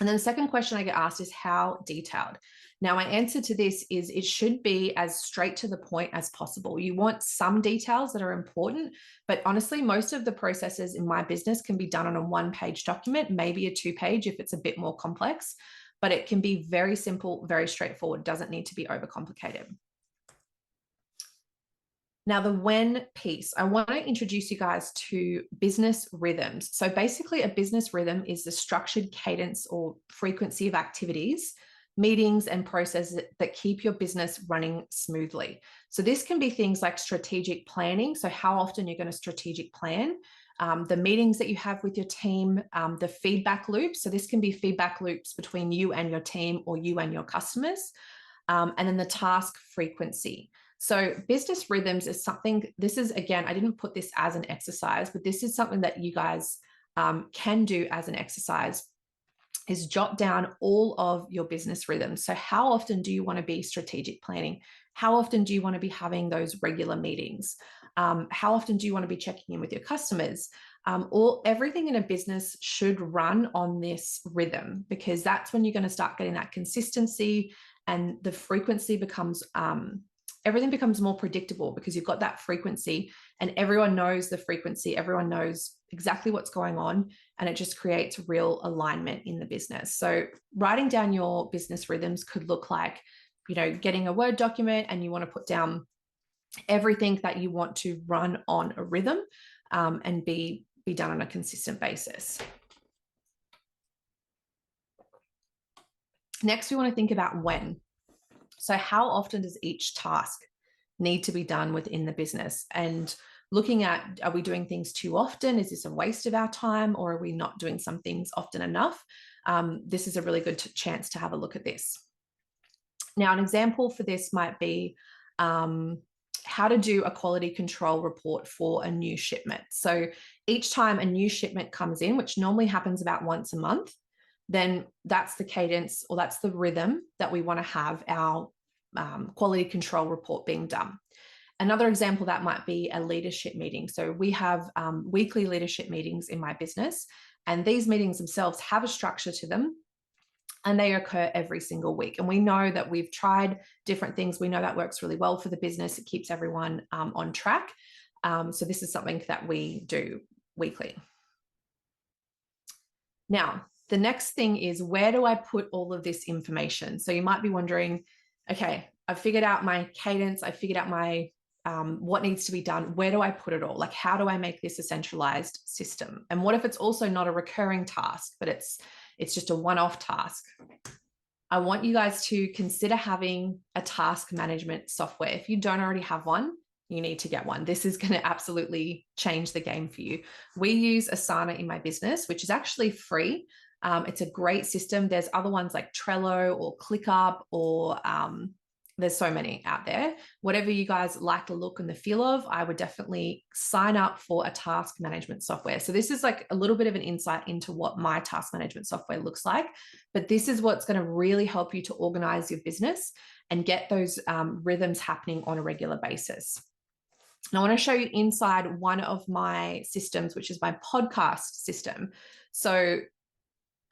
And then the second question I get asked is how detailed. Now, my answer to this is it should be as straight to the point as possible. You want some details that are important, but honestly, most of the processes in my business can be done on a one-page document, maybe a two-page if it's a bit more complex, but it can be very simple, very straightforward. It doesn't need to be overcomplicated. Now, the when piece, I want to introduce you guys to business rhythms. So basically, a business rhythm is the structured cadence or frequency of activities, meetings, and processes that keep your business running smoothly. So this can be things like strategic planning. So how often you're going to strategic plan, the meetings that you have with your team, the feedback loops. So this can be feedback loops between you and your team or you and your customers, and then the task frequency. So business rhythms is something, this is, again, I didn't put this as an exercise, but this is something that you guys can do as an exercise, is jot down all of your business rhythms. So how often do you want to be strategic planning? How often do you want to be having those regular meetings? How often do you want to be checking in with your customers? Everything in a business should run on this rhythm, because that's when you're going to start getting that consistency, and the frequency becomes, everything becomes more predictable because you've got that frequency and everyone knows the frequency, everyone knows exactly what's going on, and it just creates real alignment in the business. So writing down your business rhythms could look like, getting a Word document and you want to put down everything that you want to run on a rhythm, and be done on a consistent basis. Next, we want to think about when. So how often does each task need to be done within the business? And looking at, are we doing things too often? Is this a waste of our time, or are we not doing some things often enough? This is a really good chance to have a look at this. Now, an example for this might be how to do a quality control report for a new shipment. So each time a new shipment comes in, which normally happens about once a month, then that's the cadence, or that's the rhythm that we want to have our quality control report being done. Another example that might be a leadership meeting. So we have weekly leadership meetings in my business, and these meetings themselves have a structure to them, and they occur every single week. And we know that we've tried different things. We know that works really well for the business. It keeps everyone on track. So this is something that we do weekly. Now, the next thing is, where do I put all of this information? So you might be wondering, okay, I've figured out my cadence. I figured out my what needs to be done. Where do I put it all? Like, how do I make this a centralized system? And what if it's also not a recurring task, but it's just a one-off task? I want you guys to consider having a task management software. If you don't already have one, you need to get one. This is going to absolutely change the game for you. We use Asana in my business, which is actually free. It's a great system. There's other ones like Trello or ClickUp or There's so many out there. Whatever you guys like the look and the feel of, I would definitely sign up for a task management software. So this is like a little bit of an insight into what my task management software looks like, but this is what's going to really help you to organize your business and get those rhythms happening on a regular basis. And I want to show you inside one of my systems, which is my podcast system. So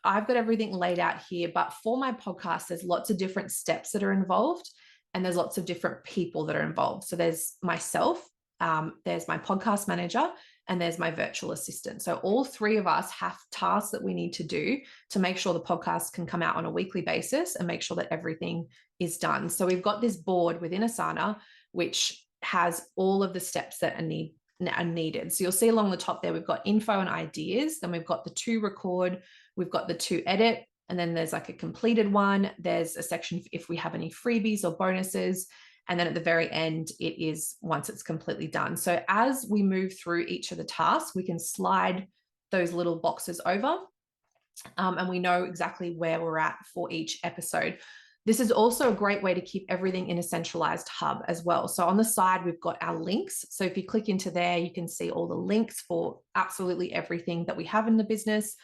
I've got everything laid out here, but for my podcast, there's lots of different steps that are involved, and there's lots of different people that are involved. So there's myself, there's my podcast manager, and there's my virtual assistant. So all three of us have tasks that we need to do to make sure the podcast can come out on a weekly basis and make sure that everything is done. So we've got this board within Asana, which has all of the steps that are needed. So you'll see along the top there, we've got info and ideas, then we've got the to record, we've got the to edit, and then there's like a completed one. There's a section if we have any freebies or bonuses. And then at the very end, it is once it's completely done. So as we move through each of the tasks, we can slide those little boxes over, and we know exactly where we're at for each episode. This is also a great way to keep everything in a centralized hub as well. So on the side, we've got our links. So if you click into there, you can see all the links for absolutely everything that we have in the business.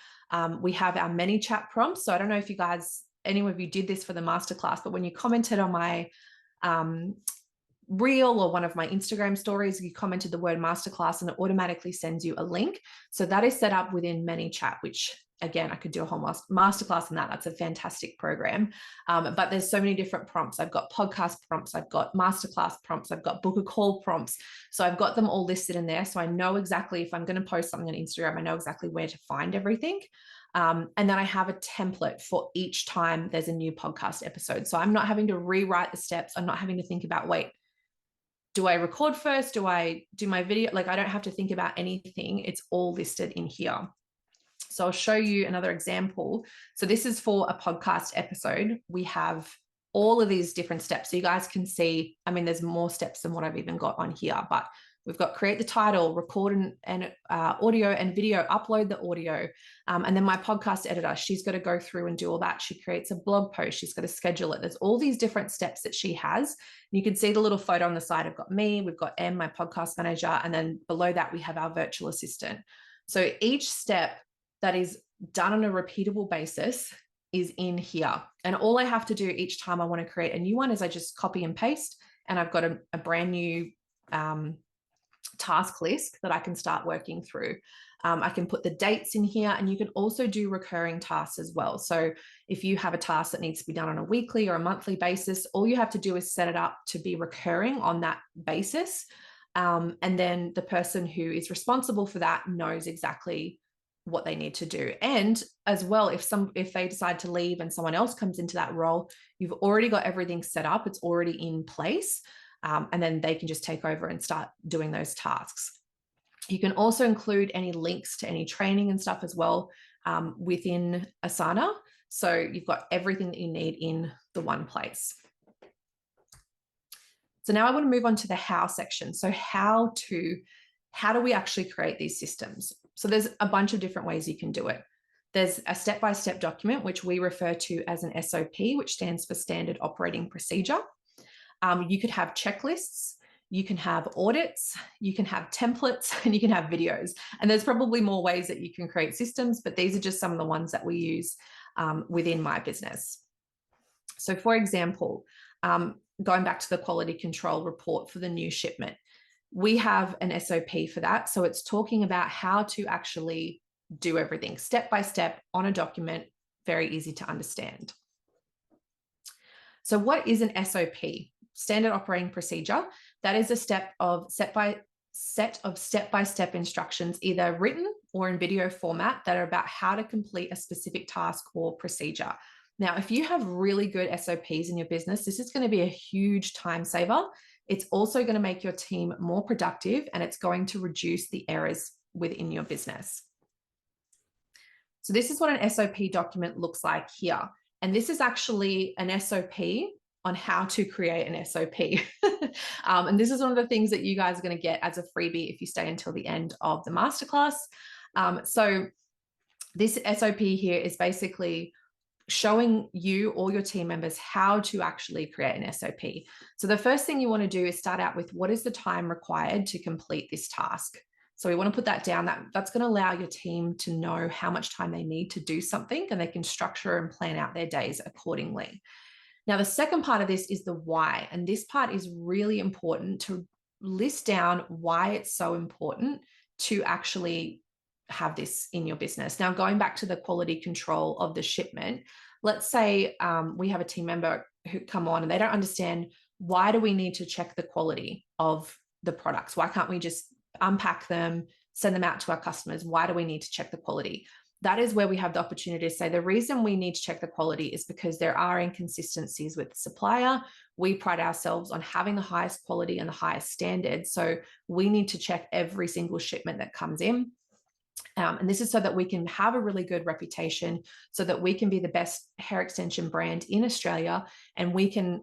We have our many chat prompts. So I don't know if you guys, any of you did this for the masterclass, but when you commented on my reel or one of my Instagram stories, you commented the word masterclass and it automatically sends you a link. So that is set up within ManyChat, which again, I could do a whole masterclass on that. That's a fantastic program. But there's so many different prompts. I've got podcast prompts, I've got masterclass prompts, I've got book a call prompts. So I've got them all listed in there. So I know exactly if I'm going to post something on Instagram, I know exactly where to find everything. And then I have a template for each time there's a new podcast episode. So I'm not having to rewrite the steps. I'm not having to think about, wait, do I record first? Do I do my video? Like I don't have to think about anything. It's all listed in here. So I'll show you another example. So this is for a podcast episode. We have all of these different steps. So you guys can see, I mean, there's more steps than what I've even got on here, but we've got create the title, record and audio and video, upload the audio. And then my podcast editor, she's got to go through and do all that. She creates a blog post. She's got to schedule it. There's all these different steps that she has. You can see the little photo on the side. I've got me, we've got Em, my podcast manager. And then below that, we have our virtual assistant. So each step that is done on a repeatable basis is in here. And all I have to do each time I want to create a new one is I just copy and paste, and I've got a brand new task list that I can start working through. I can put the dates in here, and you can also do recurring tasks as well. So if you have a task that needs to be done on a weekly or a monthly basis, all you have to do is set it up to be recurring on that basis. And then the person who is responsible for that knows exactly what they need to do. And as well, if they decide to leave and someone else comes into that role, you've already got everything set up, it's already in place, and then they can just take over and start doing those tasks. You can also include any links to any training and stuff as well within Asana. So you've got everything that you need in the one place. So now I want to move on to the how section. So how do we actually create these systems? So there's a bunch of different ways you can do it. There's a step-by-step document, which we refer to as an SOP, which stands for Standard Operating Procedure. You could have checklists, you can have audits, you can have templates, and you can have videos. And there's probably more ways that you can create systems, but these are just some of the ones that we use within my business. So for example, going back to the quality control report for the new shipment, we have an SOP for that. So it's talking about how to actually do everything step by step on a document, very easy to understand. So what is an SOP? Standard Operating Procedure. That is a set of step-by-step instructions, either written or in video format, that are about how to complete a specific task or procedure. Now, if you have really good SOPs in your business, this is going to be a huge time saver. It's also going to make your team more productive, and it's going to reduce the errors within your business. So this is what an SOP document looks like here. And this is actually an SOP on how to create an SOP. And this is one of the things that you guys are going to get as a freebie if you stay until the end of the masterclass. So this SOP here is basically showing you or your team members how to actually create an SOP. So the first thing you want to do is start out with, what is the time required to complete this task? So we want to put that down. That's going to allow your team to know how much time they need to do something, and they can structure and plan out their days accordingly. Now, the second part of this is the why. And this part is really important, to list down why it's so important to actually have this in your business. Now, going back to the quality control of the shipment, let's say we have a team member who come on and they don't understand, why do we need to check the quality of the products? Why can't we just unpack them, send them out to our customers? Why do we need to check the quality? That is where we have the opportunity to say, the reason we need to check the quality is because there are inconsistencies with the supplier. We pride ourselves on having the highest quality and the highest standards. So we need to check every single shipment that comes in. And this is so that we can have a really good reputation, so that we can be the best hair extension brand in Australia, and we can,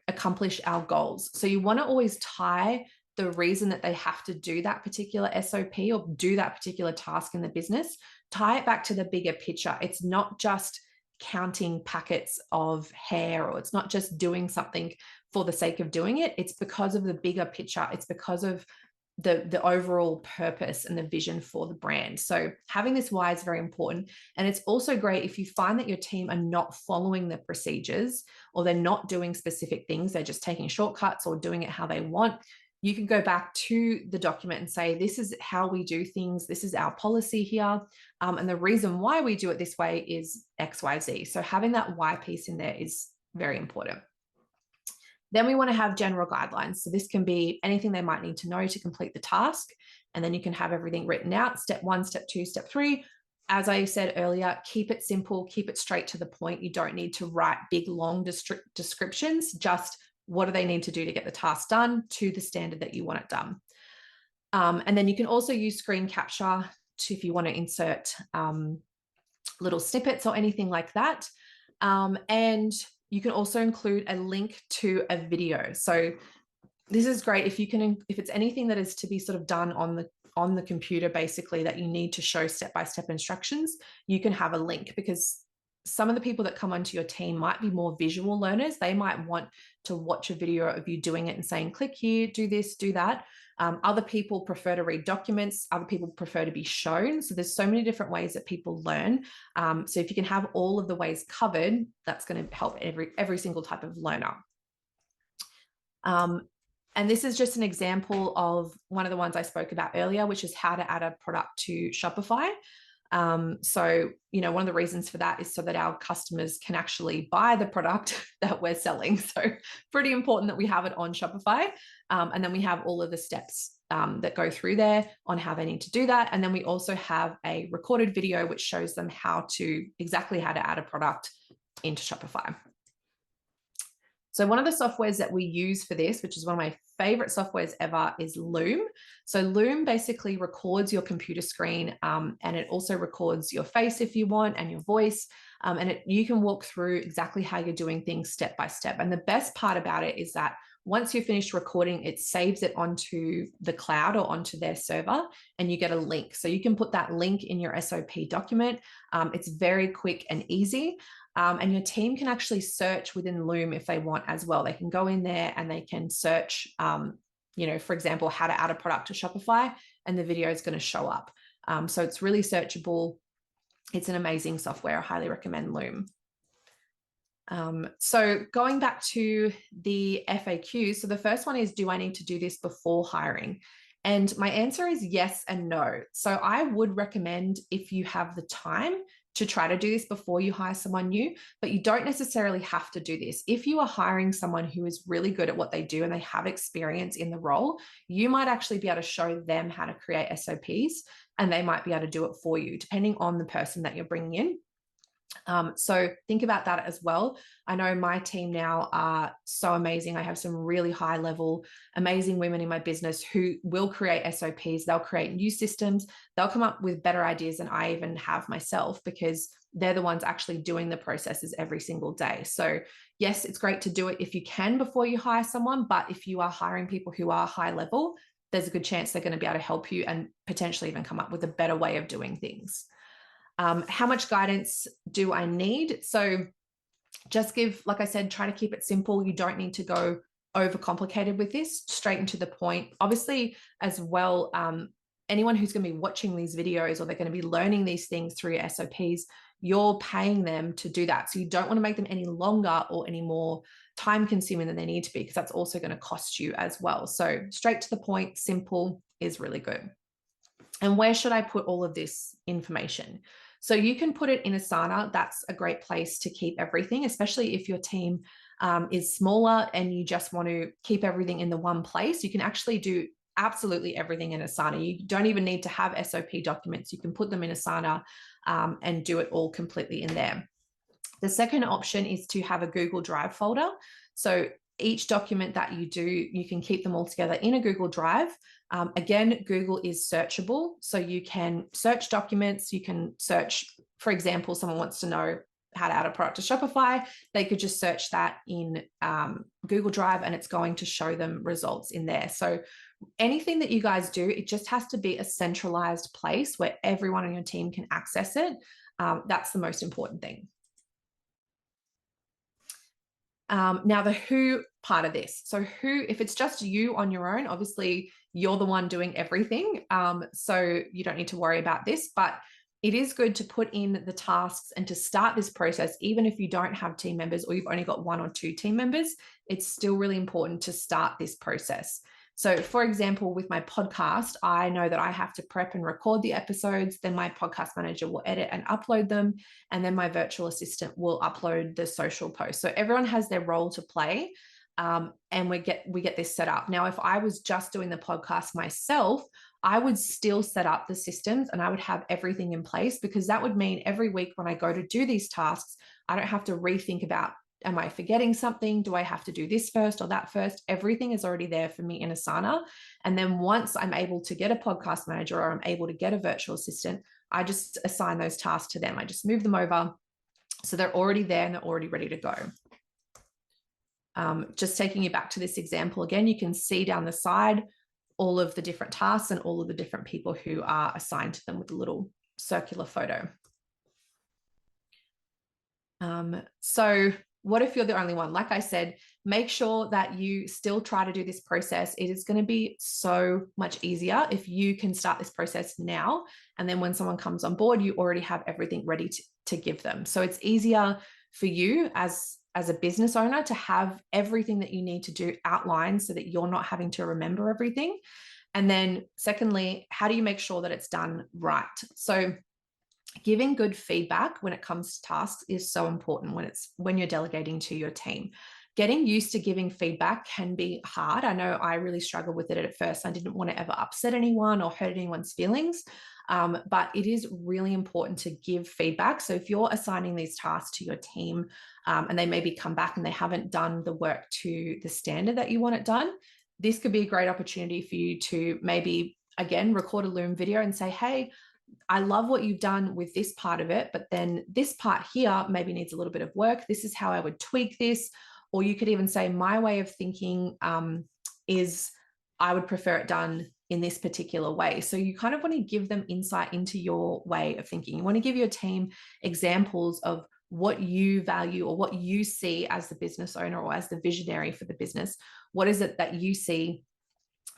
accomplish our goals. So you want to always tie the reason that they have to do that particular SOP or do that particular task in the business, tie it back to the bigger picture. It's not just counting packets of hair, or it's not just doing something for the sake of doing it. It's because of the bigger picture. It's because of the overall purpose and the vision for the brand. So having this why is very important. And it's also great if you find that your team are not following the procedures, or they're not doing specific things, they're just taking shortcuts or doing it how they want. You can go back to the document and say, this is how we do things. This is our policy here. And the reason why we do it this way is XYZ. So having that why piece in there is very important. Then we want to have general guidelines. So this can be anything they might need to know to complete the task. And then you can have everything written out, step 1, step 2, step 3. As I said earlier, keep it simple, keep it straight to the point. You don't need to write big, long descriptions. Just what do they need to do to get the task done to the standard that you want it done. And then you can also use screen capture if you want to insert little snippets or anything like that. And you can also include a link to a video. So this is great if it's anything that is to be sort of done on the computer, basically, that you need to show step-by-step instructions, you can have a link, because some of the people that come onto your team might be more visual learners. They might want to watch a video of you doing it and saying, click here, do this, do that. Other people prefer to read documents. Other people prefer to be shown. So there's so many different ways that people learn. So if you can have all of the ways covered, that's going to help every single type of learner. And this is just an example of one of the ones I spoke about earlier, which is how to add a product to Shopify. So, one of the reasons for that is so that our customers can actually buy the product that we're selling. So pretty important that we have it on Shopify. And then we have all of the steps that go through there on how they need to do that. And then we also have a recorded video, which shows them exactly how to add a product into Shopify. So one of the softwares that we use for this, which is one of my favorite softwares ever, is Loom. So Loom basically records your computer screen, and it also records your face if you want, and your voice. And you can walk through exactly how you're doing things step by step. And the best part about it is that once you're finished recording, it saves it onto the cloud or onto their server, and you get a link. So you can put that link in your SOP document. It's very quick and easy. And your team can actually search within Loom if they want as well. They can go in there and they can search, for example, how to add a product to Shopify, and the video is going to show up. So it's really searchable. It's an amazing software. I highly recommend Loom. So going back to the FAQs, so the first one is, do I need to do this before hiring? And my answer is yes and no. So I would recommend, if you have the time, to try to do this before you hire someone new, but you don't necessarily have to do this. If you are hiring someone who is really good at what they do and they have experience in the role, you might actually be able to show them how to create SOPs, and they might be able to do it for you, depending on the person that you're bringing in. So think about that as well. I know my team now are so amazing. I have some really high level, amazing women in my business who will create SOPs. They'll create new systems. They'll come up with better ideas than I even have myself, because they're the ones actually doing the processes every single day. So yes, it's great to do it if you can before you hire someone, but if you are hiring people who are high level, there's a good chance they're going to be able to help you and potentially even come up with a better way of doing things. How much guidance do I need? So just like I said, try to keep it simple. You don't need to go overcomplicated with this, straight into the point. Obviously, as well, anyone who's going to be watching these videos, or they're going to be learning these things through your SOPs, you're paying them to do that. So you don't want to make them any longer or any more time consuming than they need to be, because that's also going to cost you as well. So straight to the point, simple is really good. And where should I put all of this information? So you can put it in Asana. That's a great place to keep everything, especially if your team is smaller and you just want to keep everything in the one place. You can actually do absolutely everything in Asana. You don't even need to have SOP documents. You can put them in Asana and do it all completely in there. The second option is to have a Google Drive folder. So each document that you do, you can keep them all together in a Google Drive. Again, Google is searchable. So you can search documents. You can search, for example, someone wants to know how to add a product to Shopify. They could just search that in Google Drive and it's going to show them results in there. So anything that you guys do, it just has to be a centralized place where everyone on your team can access it. That's the most important thing. Now the who part of this. So who, if it's just you on your own, obviously you're the one doing everything. So you don't need to worry about this, but it is good to put in the tasks and to start this process, even if you don't have team members or you've only got 1 or 2 team members, it's still really important to start this process. So for example, with my podcast, I know that I have to prep and record the episodes, then my podcast manager will edit and upload them, and then my virtual assistant will upload the social posts. So everyone has their role to play, and we get this set up. Now, if I was just doing the podcast myself, I would still set up the systems and I would have everything in place, because that would mean every week when I go to do these tasks, I don't have to rethink about, am I forgetting something? Do I have to do this first or that first? Everything is already there for me in Asana. And then once I'm able to get a podcast manager or I'm able to get a virtual assistant, I just assign those tasks to them. I just move them over. So they're already there and they're already ready to go. Just taking you back to this example again, you can see down the side all of the different tasks and all of the different people who are assigned to them with a little circular photo. So what if you're the only one? Like I said, make sure that you still try to do this process. It is going to be so much easier if you can start this process now. And then when someone comes on board, you already have everything ready to give them. So it's easier for you as a business owner to have everything that you need to do outlined so that you're not having to remember everything. And then secondly, how do you make sure that it's done right? So giving good feedback when it comes to tasks is so important when you're delegating to your team. Getting used to giving feedback can be hard. I know I really struggled with it at first. I didn't want to ever upset anyone or hurt anyone's feelings, but it is really important to give feedback. So if you're assigning these tasks to your team and they maybe come back and they haven't done the work to the standard that you want it done, this could be a great opportunity for you to maybe, again, record a Loom video and say, hey, I love what you've done with this part of it, but then this part here maybe needs a little bit of work. This is how I would tweak this. Or you could even say, my way of thinking is I would prefer it done in this particular way. So you kind of want to give them insight into your way of thinking. You want to give your team examples of what you value or what you see as the business owner or as the visionary for the business. What is it that you see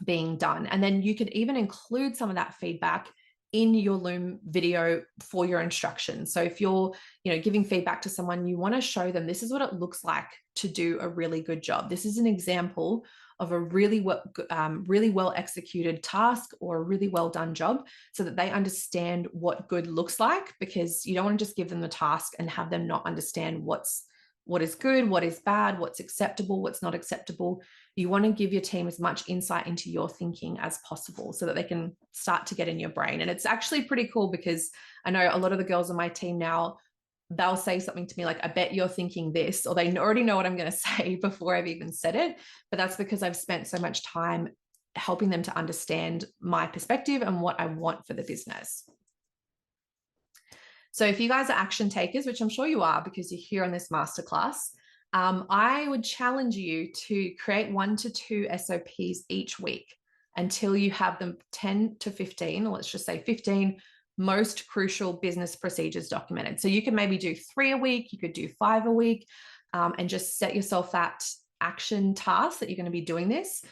being done? And then you could even include some of that feedback in your Loom video for your instructions. So if you're, giving feedback to someone, you want to show them this is what it looks like to do a really good job. This is an example of a really well executed task or a really well done job, so that they understand what good looks like, because you don't want to just give them the task and have them not understand what is good, what is bad, what's acceptable, what's not acceptable. You want to give your team as much insight into your thinking as possible so that they can start to get in your brain. And it's actually pretty cool, because I know a lot of the girls on my team now, they'll say something to me like, I bet you're thinking this, or they already know what I'm going to say before I've even said it. But that's because I've spent so much time helping them to understand my perspective and what I want for the business. So if you guys are action takers, which I'm sure you are because you're here on this masterclass, I would challenge you to create 1 to 2 SOPs each week until you have them 10 to 15, or let's just say 15 most crucial business procedures documented. So you can maybe do 3 a week, you could do 5 a week, and just set yourself that action task that you're going to be doing this.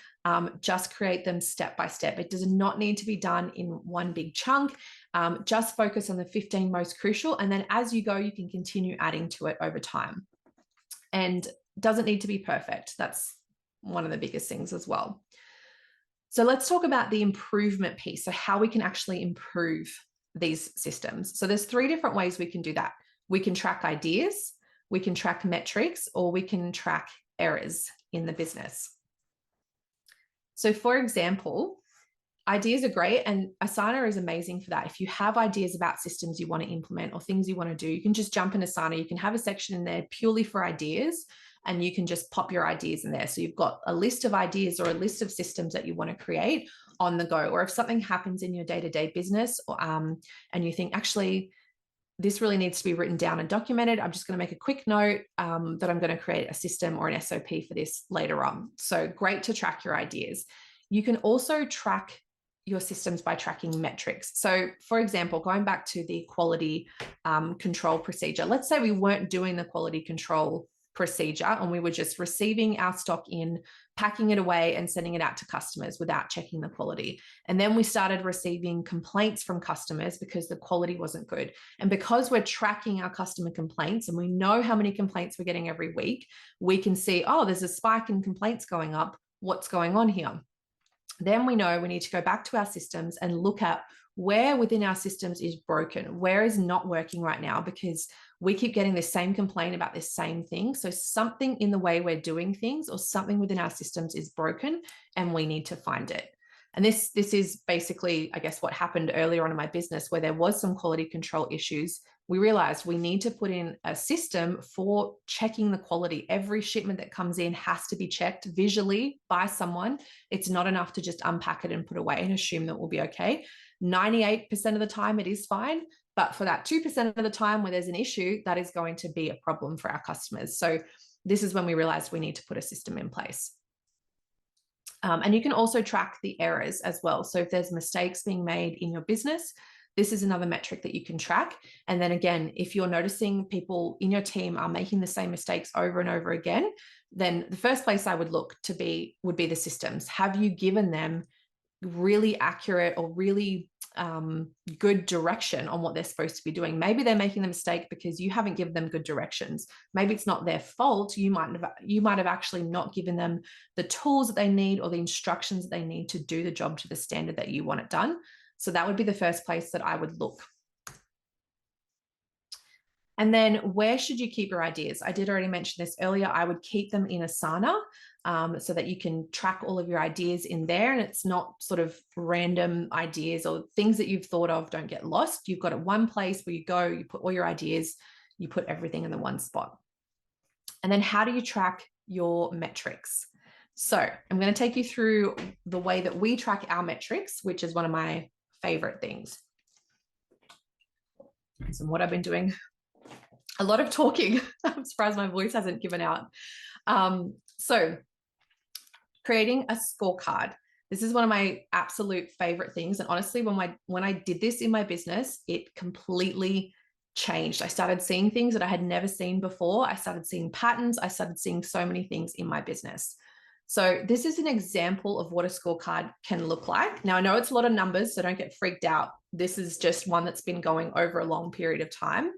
Just create them step by step. It does not need to be done in one big chunk. Just focus on the 15 most crucial. And then as you go, you can continue adding to it over time. And doesn't need to be perfect. That's one of the biggest things as well. So let's talk about the improvement piece. So how we can actually improve these systems. So there's 3 different ways we can do that. We can track ideas, we can track metrics, or we can track errors in the business. So for example, ideas are great, and Asana is amazing for that. If you have ideas about systems you want to implement or things you want to do, you can just jump in Asana. You can have a section in there purely for ideas, and you can just pop your ideas in there. So you've got a list of ideas or a list of systems that you want to create on the go. Or if something happens in your day-to-day business, and you think, actually, this really needs to be written down and documented, I'm just going to make a quick note that I'm going to create a system or an SOP for this later on. So great to track your ideas. You can also track your systems by tracking metrics. So for example, going back to the quality control procedure, let's say we weren't doing the quality control procedure and we were just receiving our stock in, packing it away and sending it out to customers without checking the quality. And then we started receiving complaints from customers because the quality wasn't good. And because we're tracking our customer complaints and we know how many complaints we're getting every week, we can see, oh, there's a spike in complaints going up. What's going on here? Then we know we need to go back to our systems and look at where within our systems is broken, where is not working right now, because we keep getting the same complaint about this same thing. So something in the way we're doing things or something within our systems is broken and we need to find it. And this is basically, I guess, what happened earlier on in my business where there was some quality control issues. We realized we need to put in a system for checking the quality. Every shipment that comes in has to be checked visually by someone. It's not enough to just unpack it and put away and assume that we'll be okay. 98% of the time it is fine, but for that 2% of the time where there's an issue, that is going to be a problem for our customers. So this is when we realized we need to put a system in place. And you can also track the errors as well. So if there's mistakes being made in your business, this is another metric that you can track. And then again, if you're noticing people in your team are making the same mistakes over and over again, then the first place I would look to would be the systems. Have you given them really accurate or really good direction on what they're supposed to be doing? Maybe they're making the mistake because you haven't given them good directions. Maybe it's not their fault. You might have actually not given them the tools that they need or the instructions that they need to do the job to the standard that you want it done. So that would be the first place that I would look. And then where should you keep your ideas? I did already mention this earlier. I would keep them in Asana so that you can track all of your ideas in there and it's not sort of random ideas or things that you've thought of don't get lost. You've got it one place where you go, you put all your ideas, you put everything in the one spot. And then how do you track your metrics? So I'm going to take you through the way that we track our metrics, which is one of my favorite things. So what I've been doing, a lot of talking. I'm surprised my voice hasn't given out. So creating a scorecard. This is one of my absolute favorite things. And honestly, when I did this in my business, it completely changed. I started seeing things that I had never seen before. I started seeing patterns. I started seeing so many things in my business. So this is an example of what a scorecard can look like. Now, I know it's a lot of numbers, so don't get freaked out. This is just one that's been going over a long period of time.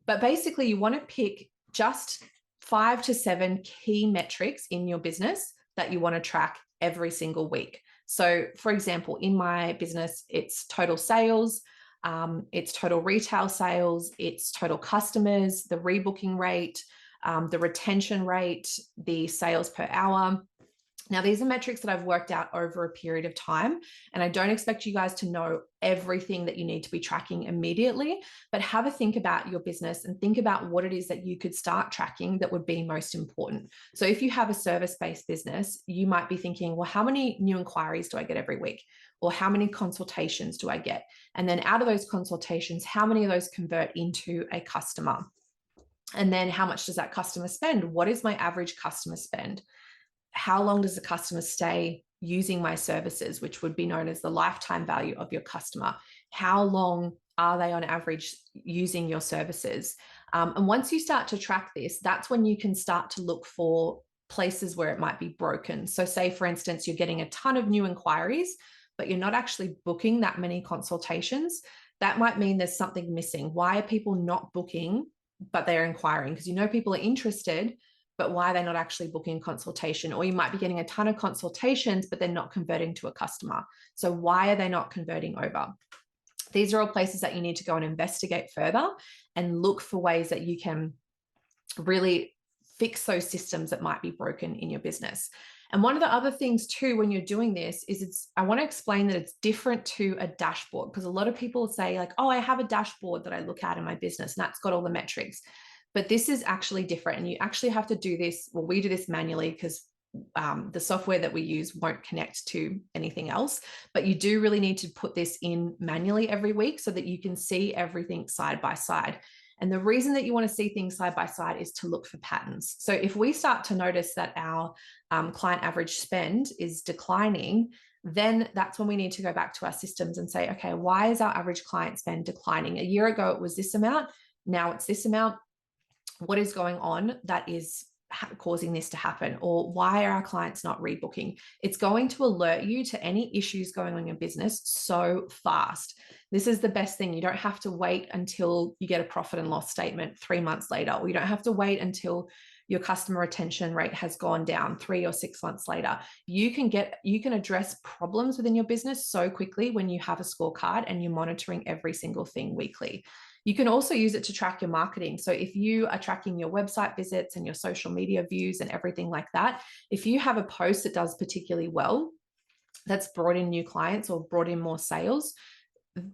But basically, you want to pick just 5 to 7 key metrics in your business that you want to track every single week. So for example, in my business, it's total sales, it's total retail sales, it's total customers, the rebooking rate, the retention rate, the sales per hour. Now, these are metrics that I've worked out over a period of time, and I don't expect you guys to know everything that you need to be tracking immediately, but have a think about your business and think about what it is that you could start tracking that would be most important. So if you have a service-based business, you might be thinking, well, how many new inquiries do I get every week? Or how many consultations do I get? And then out of those consultations, how many of those convert into a customer? And then how much does that customer spend? What is my average customer spend? How long does the customer stay using my services, which would be known as the lifetime value of your customer? How long are they on average using your services? And once you start to track this, that's when you can start to look for places where it might be broken. So say, for instance, you're getting a ton of new inquiries, but you're not actually booking that many consultations. That might mean there's something missing. Why are people not booking, but they're inquiring? Because you know people are interested, but why are they not actually booking a consultation? Or you might be getting a ton of consultations, but they're not converting to a customer. So why are they not converting over? These are all places that you need to go and investigate further and look for ways that you can really fix those systems that might be broken in your business. And one of the other things too, when you're doing this is I want to explain that it's different to a dashboard, because a lot of people say like, oh, I have a dashboard that I look at in my business and that's got all the metrics. But this is actually different. And you actually have to do this. Well, we do this manually because the software that we use won't connect to anything else, but you do really need to put this in manually every week so that you can see everything side by side. And the reason that you want to see things side by side is to look for patterns. So if we start to notice that our client average spend is declining, then that's when we need to go back to our systems and say, okay, why is our average client spend declining? A year ago, it was this amount. Now it's this amount. What is going on that is causing this to happen? Or why are our clients not rebooking? It's going to alert you to any issues going on in your business so fast. This is the best thing. You don't have to wait until you get a profit and loss statement 3 months later, or you don't have to wait until your customer retention rate has gone down 3 or 6 months later. You can address problems within your business so quickly when you have a scorecard and you're monitoring every single thing weekly. You can also use it to track your marketing. So if you are tracking your website visits and your social media views and everything like that, if you have a post that does particularly well, that's brought in new clients or brought in more sales,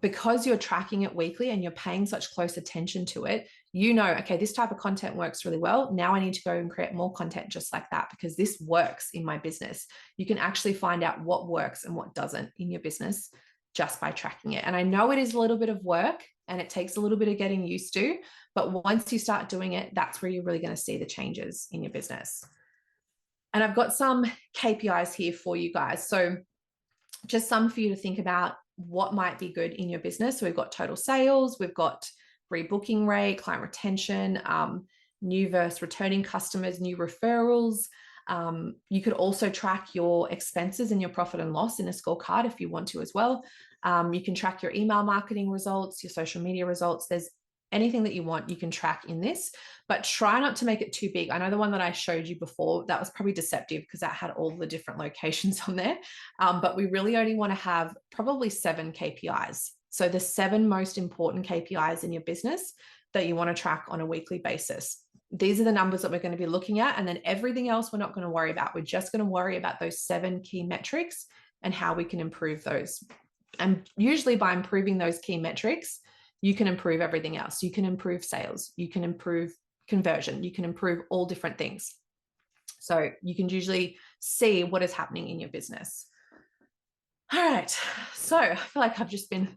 because you're tracking it weekly and you're paying such close attention to it, you know, okay, this type of content works really well. Now I need to go and create more content just like that because this works in my business. You can actually find out what works and what doesn't in your business just by tracking it. And I know it is a little bit of work and it takes a little bit of getting used to, but once you start doing it, that's where you're really going to see the changes in your business. And I've got some KPIs here for you guys. So just some for you to think about what might be good in your business. So we've got total sales, we've got rebooking rate, client retention, new versus returning customers, new referrals. You could also track your expenses and your profit and loss in a scorecard if you want to as well. You can track your email marketing results, your social media results. There's anything that you want, you can track in this, but try not to make it too big. I know the one that I showed you before, that was probably deceptive because that had all the different locations on there. But we really only want to have probably 7 KPIs. So the 7 most important KPIs in your business that you want to track on a weekly basis. These are the numbers that we're going to be looking at. And then everything else we're not going to worry about. We're just going to worry about those 7 key metrics and how we can improve those. And usually by improving those key metrics, you can improve everything else. You can improve sales. You can improve conversion. You can improve all different things. So you can usually see what is happening in your business. All right. So I feel like I've just been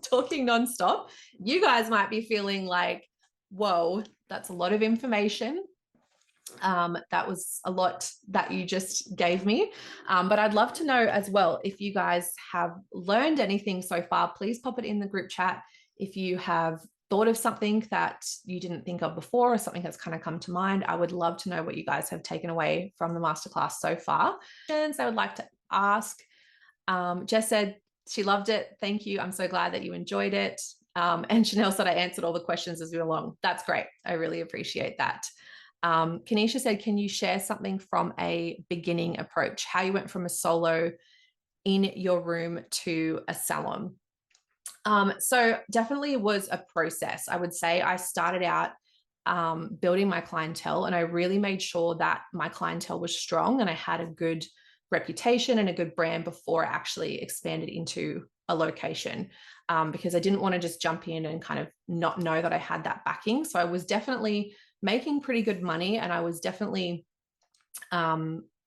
talking nonstop. You guys might be feeling like, whoa, that's a lot of information. That was a lot that you just gave me. But I'd love to know as well, if you guys have learned anything so far, please pop it in the group chat. If you have thought of something that you didn't think of before or something that's kind of come to mind, I would love to know what you guys have taken away from the masterclass so far. I would like to ask. Jess said she loved it. Thank you. I'm so glad that you enjoyed it. And Chanel said I answered all the questions as we went along. That's great. I really appreciate that. Kanisha said, can you share something from a beginning approach, how you went from a solo in your room to a salon? So definitely it was a process. I would say I started out building my clientele, and I really made sure that my clientele was strong and I had a good reputation and a good brand before I actually expanded into a location, because I didn't want to just jump in and kind of not know that I had that backing. So I was definitely making pretty good money, and I was definitely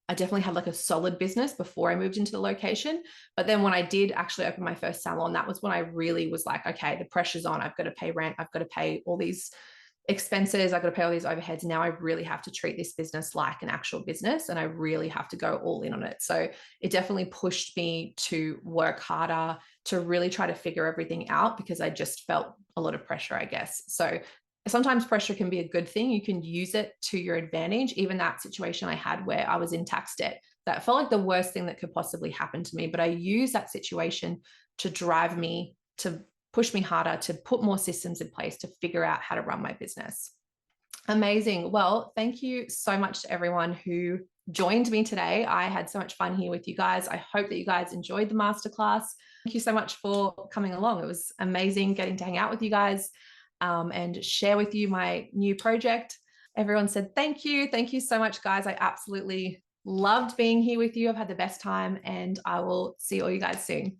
I definitely had like a solid business before I moved into the location. But then when I did actually open my first salon, that was when I really was like, okay, the pressure's on. I've got to pay rent. I've got to pay all these expenses, I got to pay all these overheads. Now I really have to treat this business like an actual business, and I really have to go all in on it. So it definitely pushed me to work harder, to really try to figure everything out, because I just felt a lot of pressure, I guess. So sometimes pressure can be a good thing. You can use it to your advantage. Even that situation I had where I was in tax debt, that felt like the worst thing that could possibly happen to me. But I used that situation to drive me, to push me harder, to put more systems in place to figure out how to run my business. Amazing. Well, thank you so much to everyone who joined me today. I had so much fun here with you guys. I hope that you guys enjoyed the masterclass. Thank you so much for coming along. It was amazing getting to hang out with you guys and share with you my new project. Everyone said thank you. Thank you so much, guys. I absolutely loved being here with you. I've had the best time, and I will see all you guys soon.